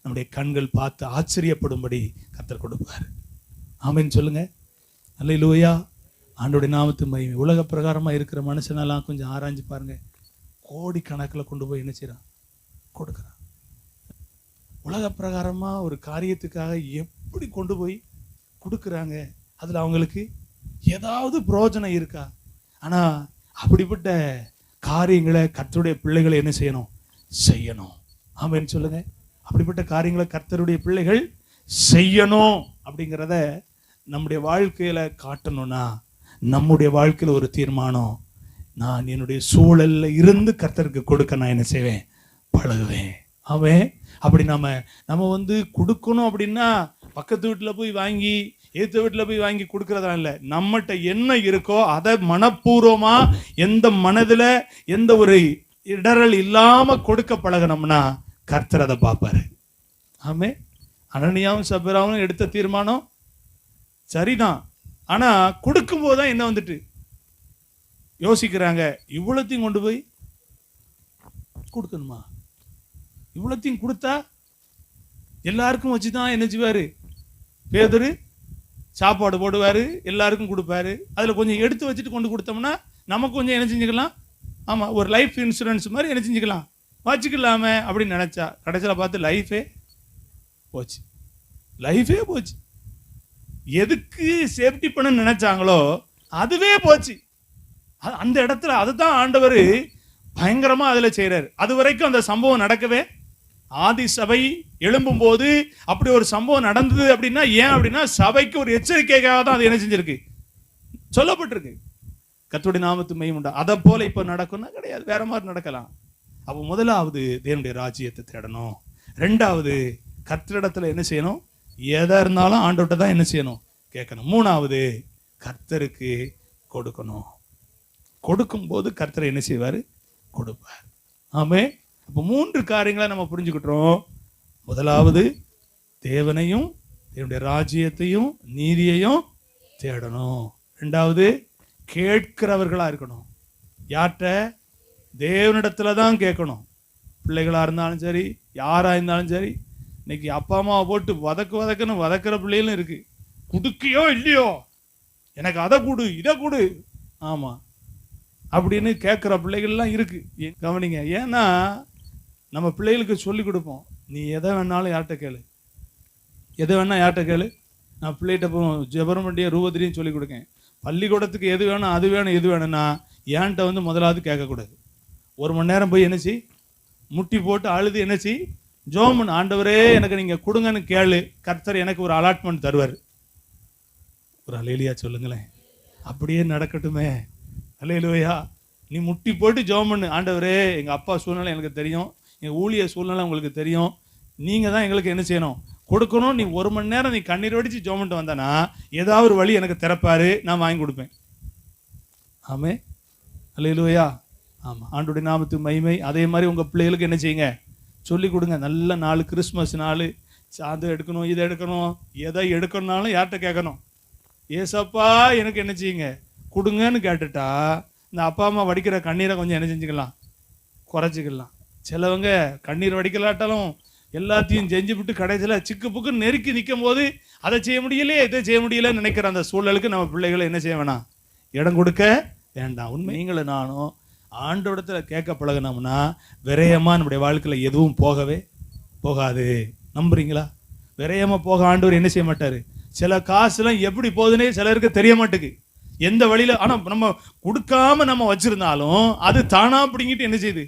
Speaker 1: நம்முடைய கண்கள் பார்த்து ஆச்சரியப்படும்படி கர்த்தர் கொடுப்பார். ஆமீன் சொல்லுங்க. அல்லேலூயா. ஆண்டவருடைய நாமத்து மகிமை. உலக பிரகாரமா இருக்கிற மனுஷனெல்லாம் கொஞ்சம் ஆராய்ஞ்சு பாருங்க, கோடி கணக்கில் கொண்டு போய் என்ன செய்யறான், கொடுக்குறான். உலக பிரகாரமா ஒரு காரியத்துக்காக எப்படி கொண்டு போய் கொடுக்குறாங்க, அதுல அவங்களுக்கு ஏதாவது பிரயோஜனம் இருக்கா? ஆனா அப்படிப்பட்ட காரியங்களை கர்த்தருடைய பிள்ளைகளை என்ன செய்யணும், செய்யணும். ஆமென் சொல்லுங்க. அப்படிப்பட்ட காரியங்களை கர்த்தருடைய பிள்ளைகள் செய்யணும் அப்படிங்கிறத நம்முடைய வாழ்க்கையில காட்டணும்னா நம்முடைய வாழ்க்கையில ஒரு தீர்மானம், நான் என்னுடைய சூழல்ல இருந்து கர்த்தருக்கு கொடுக்க நான் என்ன செய்வேன், பழகுவேன். அவன் அப்படி நம்ம கொடுக்கணும் அப்படின்னா பக்கத்து வீட்டுல போய் வாங்கி ஏத்த வீட்டுல போய் வாங்கி கொடுக்கறதா இல்லை. நம்மகிட்ட என்ன இருக்கோ அதை மனப்பூர்வமா எந்த மனதுல எந்த ஒரு இடரல் இல்லாம கொடுக்க பழகணும்னா கர்த்தர் அதை பார்ப்பாரு. ஆமே. அனனியாவும் சபிராவும் எடுத்த தீர்மானம் சரிதான். ஆனா கொடுக்கும் போதுதான் என்ன யோசிக்கிறாங்க, இவ்வளத்தையும் கொண்டு போய் கொடுக்கணுமா, இவ்வளத்தையும் கொடுத்தா எல்லாருக்கும் வச்சுதான் என்ன செய்வாரு, பேதுரு சாப்பாடு போடுவாரு, எல்லாருக்கும் கொடுப்பாரு. அதுல கொஞ்சம் எடுத்து வச்சுட்டு கொண்டு கொடுத்தோம்னா நமக்கு கொஞ்சம் என்ன செஞ்சுக்கலாம், ஆமா, ஒரு லைஃப் இன்சூரன்ஸ் மாதிரி என்ன செஞ்சுக்கலாம், வச்சுக்கலாமே அப்படின்னு நினைச்சா கடைசியில் பார்த்து லைஃபே போச்சு. லைஃபே போச்சு. எதுக்கு சேஃப்டி பண்ண நினைச்சாங்களோ அதுவே போச்சு. அந்த இடத்துல அதுதான் ஆண்டவர் பயங்கரமா அதுல செய்யறாரு. அது வரைக்கும் அந்த சம்பவம் நடக்கவே, ஆதி சபை எழும்பும் போது அப்படி ஒரு சம்பவம் நடந்தது அப்படின்னா ஏன் அப்படின்னா சபைக்கு ஒரு எச்சரிக்கைக்காக தான் அது என்ன செஞ்சிருக்கு, சொல்லப்பட்டிருக்கு. கர்த்தருடைய நாமத்து மகிமை உண்டா. அதை போல இப்ப நடக்கும்னா கிடையாது, வேற மாதிரி நடக்கலாம். அப்ப முதலாவது தேவனுடைய ராஜ்யத்தை தேடணும். ரெண்டாவது கர்த்தரிடத்துல என்ன செய்யணும், எதா இருந்தாலும் ஆண்டவர்கிட்ட தான் என்ன செய்யணும், கேட்கணும். மூணாவது கர்த்தருக்கு கொடுக்கணும். கொடுக்கும் போது கர்த்தரை என்ன செய்வாரு, கொடுப்பார். ஆமே. அப்ப 3 காரியங்களை நம்ம புரிஞ்சுக்கிட்டோம். முதலாவது தேவனையும் என்னுடைய ராஜ்யத்தையும் நீதியையும் தேடணும். ரெண்டாவது, கேட்கிறவர்களா இருக்கணும். யார்கிட்ட? தேவனிடத்துல தான் கேட்கணும். பிள்ளைகளா இருந்தாலும் சரி, யாரா இருந்தாலும் சரி. இன்னைக்கு அப்பா அம்மாவை போட்டு வதக்குன்னு வதக்கிற பிள்ளைகளும் இருக்கு. குடுக்கியோ இல்லையோ, எனக்கு அதை கொடு இதை கொடு, ஆமா அப்படின்னு கேட்குற பிள்ளைகள்லாம் இருக்கு. கவனிங்க. ஏன்னா நம்ம பிள்ளைகளுக்கு சொல்லி கொடுப்போம், நீ எதை வேணாலும் யார்கிட்ட கேளு, எதை வேணா யார்கிட்ட கேளு. நான் பிள்ளைகிட்ட ஜெபரமண்டிய ரூபத்திலையும் சொல்லி கொடுக்கேன். பள்ளிக்கூடத்துக்கு எது வேணும் அது வேணும் இது வேணும்னா ஏன்ட்ட வந்து முதலாவது கேட்கக்கூடாது. 1 மணி நேரம் போய் என்னச்சு முட்டி போட்டு அழுது என்னச்சு ஜோமன், ஆண்டவரே எனக்கு நீங்க கொடுங்கன்னு கேளு, கர்த்தர் எனக்கு ஒரு அலாட்மெண்ட் தருவார். ஒரு அல்லேலூயா சொல்லுங்களேன். அப்படியே நடக்கட்டுமே. அல்லேலூயா. நீ முட்டி போட்டு ஜோமன், ஆண்டவரே எங்க அப்பா சூழ்நிலை எனக்கு தெரியும், எங்க ஊழிய சூழ்நிலை உங்களுக்கு தெரியும், நீங்க தான் எங்களுக்கு என்ன செய்யணும், கொடுக்கணும். நீ 1 மணி நேரம் நீ கண்ணீர் வடிச்சு ஜோமன்ட்டு வந்தானா ஏதாவது ஒரு வழி எனக்கு திறப்பாரு, நான் வாங்கி கொடுப்பேன். ஆமே. அல்லேலூயா. ஆமா, ஆண்டவருடைய நாமத்துக்கு மகிமை. அதே மாதிரி உங்க பிள்ளைகளுக்கு என்ன செய்யுங்க, சொல்லி கொடுங்க. நல்ல நாள், கிறிஸ்மஸ் நாள், அது எடுக்கணும் இதை எடுக்கணும், எதை எடுக்கணும்னாலும் யார்கிட்ட கேட்கணும், ஏசப்பா எனக்கு என்ன செய்யுங்க கொடுங்கன்னு கேட்டுட்டா இந்த அப்பா அம்மா வடிக்கிற கண்ணீரை கொஞ்சம் என்ன செஞ்சுக்கலாம், குறைச்சிக்கலாம். சிலவங்க கண்ணீர் வடிக்கலாட்டாலும் எல்லாத்தையும் செஞ்சு விட்டு கடைசியில் சிக்கு புக்கு நெருக்கி நிற்கும் போது அதை செய்ய முடியலையே இதை செய்ய முடியலன்னு நினைக்கிற அந்த சூழலுக்கு நம்ம பிள்ளைகளை என்ன செய்ய வேணாம், இடம் கொடுக்க வேண்டாம். உண்மை நீங்களும் நானும் ஆண்டவரிடத்துல கேட்க பழகினோம்னா விரயமா நம்முடைய வாழ்க்கையில் எதுவும் போகவே போகாது. நம்புறீங்களா? விரயமா போக ஆண்டவர் என்ன செய்ய மாட்டாரு. சில காசுலாம் எப்படி போகுதுன்னே சிலருக்கு தெரிய மாட்டேங்குது, எந்த வழியில. ஆனா நம்ம கொடுக்காம நம்ம வச்சிருந்தாலும் அது தானா பிடிங்கிட்டு என்ன செய்யுது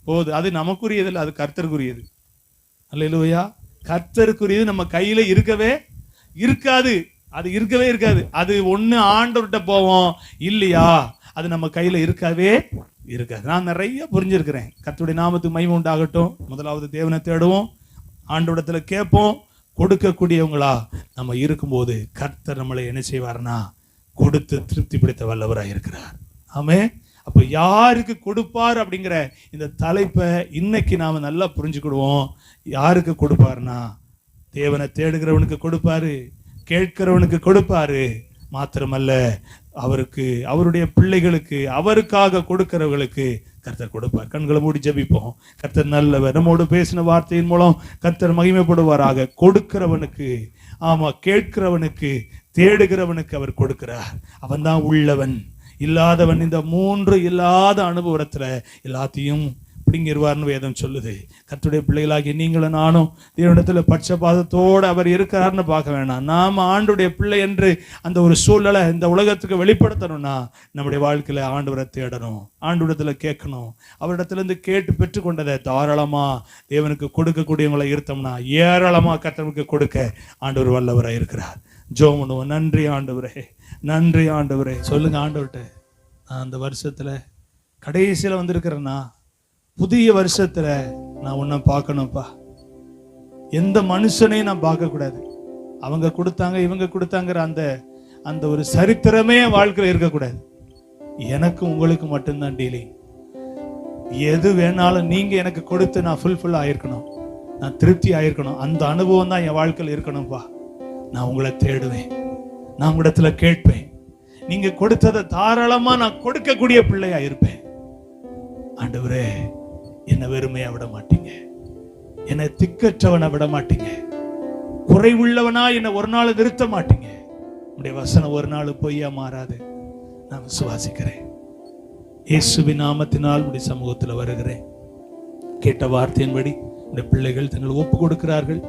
Speaker 1: போகுது. அது நமக்குரியது இல்லை, அது கர்த்தருக்குரியது. அல்லேலூயா. கர்த்தருக்குரியது நம்ம கையில இருக்கவே இருக்காது, அது இருக்கவே இருக்காது. அது ஒண்ணு ஆண்டவர்கிட்ட போவோம், இல்லையா அது நம்ம கையில இருக்கவே இருக்காது. நான் நிறைய புரிஞ்சிருக்கிறேன். கர்த்தருடைய நாமத்துக்கு மகிமை உண்டாகட்டும். முதலாவது தேவனை தேடுவோம், ஆண்டவரிடத்துல கேட்போம். கொடுக்கக்கூடியவங்களா நம்ம இருக்கும்போது கர்த்தர் நம்மளை என்ன செய்வார்னா கொடுத்து திருப்திப்படுத்த வல்லவராக இருக்கிறார். ஆமே. அப்போ யாருக்கு கொடுப்பார் அப்படிங்கிற இந்த தலைப்பை இன்னைக்கு நாம நல்லா புரிஞ்சுக்கிடுவோம். யாருக்கு கொடுப்பாருனா தேவனை தேடுகிறவனுக்கு கொடுப்பாரு, கேட்கிறவனுக்கு கொடுப்பாரு. மாத்திரமல்ல, அவருக்கு, அவருடைய பிள்ளைகளுக்கு, அவருக்காக கொடுக்கிறவர்களுக்கு கர்த்தர் கொடுப்பார். கண்களை மூடி ஜெபிப்போம். கர்த்தர் நல்லவர். நம்மோடு பேசின வார்த்தையின் மூலம் கர்த்தர் மகிமைப்படுவாராக. கொடுக்கிறவனுக்கு, ஆமா கேட்கிறவனுக்கு, தேடுகிறவனுக்கு அவர் கொடுக்கிறார். அவன் தான் உள்ளவன். இல்லாதவன் இந்த 3 இல்லாத அனுபவத்துல எல்லாத்தையும் பிடிங்கிருவார்னு வேதம் சொல்லுது. கர்த்தருடைய பிள்ளைகளாகி நீங்களும் நானும் தேவனிடத்துல பட்சபாதத்தோடு அவர் இருக்கிறார்னு பார்க்க வேணாம். நாம ஆண்டுடைய பிள்ளை என்று அந்த ஒரு சூழலை இந்த உலகத்துக்கு வெளிப்படுத்தணும்னா நம்முடைய வாழ்க்கையில ஆண்டவரை தேடணும், ஆண்டவரிடத்துல கேட்கணும். அவரிடத்துல இருந்து கேட்டு பெற்றுக்கொண்டதை தாராளமா தேவனுக்கு கொடுக்கக்கூடியவங்களை இருத்தோம்னா ஏராளமா கர்த்தருக்கு கொடுக்க ஆண்டவர் வல்லவராக இருக்கிறார். ஜெபம் பண்ணுவோம். நன்றி ஆண்டவரே, நன்றி ஆண்டவரே. சொல்லுங்க ஆண்டவர்கிட்ட, நான் அந்த வருஷத்துல கடைசியில வந்திருக்கிறேன்னா புதிய வருஷத்துல நான் உன்னை பார்க்கணும்ப்பா. எந்த மனுஷனையும் நான் பார்க்க கூடாது. அவங்க கொடுத்தாங்க இவங்க கொடுத்தாங்கிற அந்த ஒரு சரித்திரமே வாழ்க்கையில் இருக்கக்கூடாது. எனக்கு உங்களுக்கு மட்டும்தான் டீலிங். எது வேணாலும் நீங்க எனக்கு கொடுத்து நான் ஃபுல்ஃபில் ஆயிருக்கணும், நான் திருப்தி ஆயிருக்கணும். அந்த அனுபவம் தான் என் வாழ்க்கையில் இருக்கணும்ப்பா. நான் உங்களை தேடுவேன், நான் உங்களிடத்துல கேட்பேன். நீங்க கொடுத்ததை தாராளமா நான் கொடுக்கக்கூடிய பிள்ளையா இருப்பேன். ஆண்டவரே, என்னை வெறுமையா விட மாட்டீங்க, என்னை திக்கற்றவனை விட மாட்டீங்க, குறைவுள்ளவனா என்னை ஒரு நாள் நிறுத்த மாட்டீங்க. உடைய வசனம் ஒரு நாள் பொய்யா மாறாது. நான் விசுவாசிக்கிறேன். இயேசுவின் நாமத்தினால் உடைய சமூகத்துல வருகிறேன். கேட்ட வார்த்தையின்படி உடைய பிள்ளைகள் தங்களை ஒப்பு கொடுக்கிறார்கள்.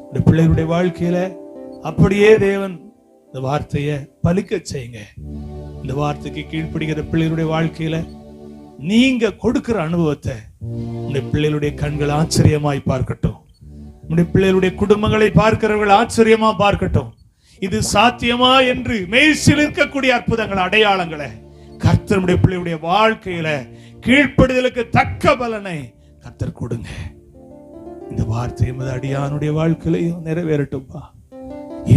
Speaker 1: உடைய பிள்ளைகளுடைய வாழ்க்கையில அப்படியே தேவன் இந்த வார்த்தையை பலிக்க செய்யுங்க. இந்த வார்த்தைக்கு கீழ்ப்படுகிற பிள்ளைகளுடைய வாழ்க்கையில நீங்க கொடுக்கிற அனுபவத்தை உடைய பிள்ளைகளுடைய கண்கள் ஆச்சரியமாய் பார்க்கட்டும். உடைய பிள்ளைகளுடைய குடும்பங்களை பார்க்கிறவர்கள் ஆச்சரியமா பார்க்கட்டும். இது சாத்தியமா என்று மெய்சில் இருக்கக்கூடிய அற்புதங்கள், அடையாளங்களை கர்த்தருடைய பிள்ளையுடைய வாழ்க்கையில கீழ்ப்படுதலுக்கு தக்க பலனை கர்த்தர் கொடுங்க. இந்த வார்த்தை எமது அடியானுடைய வாழ்க்கையிலையும் நிறைவேறட்டும்பா.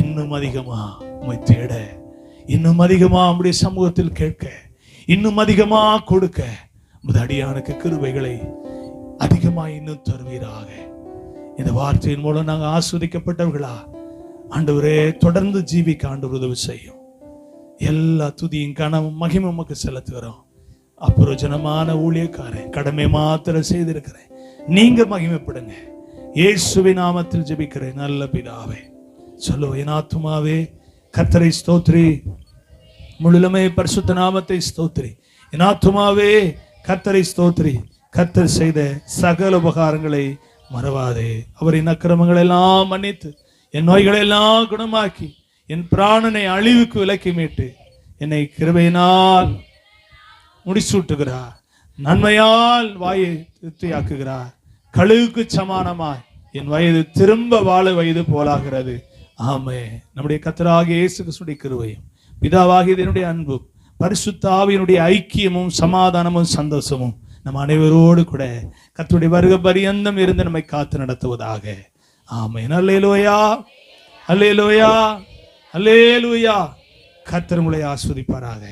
Speaker 1: இன்னும் அதிகமா உம்மை தேட, இன்னும் அதிகமா உம்முடைய சமூகத்தில் கேட்க, இன்னும் அதிகமா கொடுக்க உமது அடியானுக்கு கிருபைகளை அதிகமா இன்னும் தருவீராக. இந்த வார்த்தையின் மூலம் நாங்கள் ஆஸ்வதிக்கப்பட்டவர்களா ஆண்டவரே தொடர்ந்து ஜீவிக்க ஆண்டவர் உதவி செய்யும். எல்லா துதியும் கனமும் மகிமை உமக்கு செலுத்துகிறோம். அப்புரோஜனமான ஊழியக்காரன் கடமை மாத்திரம் செய்திருக்கிறேன். நீங்க மகிமைப்படுங்க. இயேசுவின் நாமத்தில் ஜெபிக்கிறேன் நல்ல பிதாவே. சொல்லோ என் ஆத்துமாவே கர்த்தரை ஸ்தோத்திரி, முழுமே பரிசுத்த நாமத்தை ஸ்தோத்திரி. என் ஆத்துமாவே கர்த்தரை ஸ்தோத்திரி. கர்த்தர் செய்த சகல உபகாரங்களை மறவாதே. அவரின் அக்கிரமங்களை எல்லாம் மன்னித்து என் நோய்களை எல்லாம் குணமாக்கி என் பிராணனை அழிவுக்கு விலக்கி மீட்டு என்னை கிருபையினால் முடிசூட்டுகிறார். நன்மையால் வாயை திருப்தியாக்குகிறார். கழுகுக்கு சமானமாய் என் வயது திரும்ப வாழ வயது போலாகிறது. ஆமே. நம்முடைய கர்த்தராகிய இயேசு கிறிஸ்துவின் கிருபையும் பிதாவாகிய என்னுடைய அன்பும் பரிசுத்த ஆவியினுடைய ஐக்கியமும் சமாதானமும் சந்தோஷமும் நம் அனைவரோடு கூட கர்த்தருடைய வருகை பரியந்தம் இருந்து நம்மை காத்து நடத்துவதாக. ஆமென். அல்லேலூயா, அல்லேலூயா, அல்லேலூயா. கர்த்தர் உங்களை ஆசீர்வதிப்பாராக.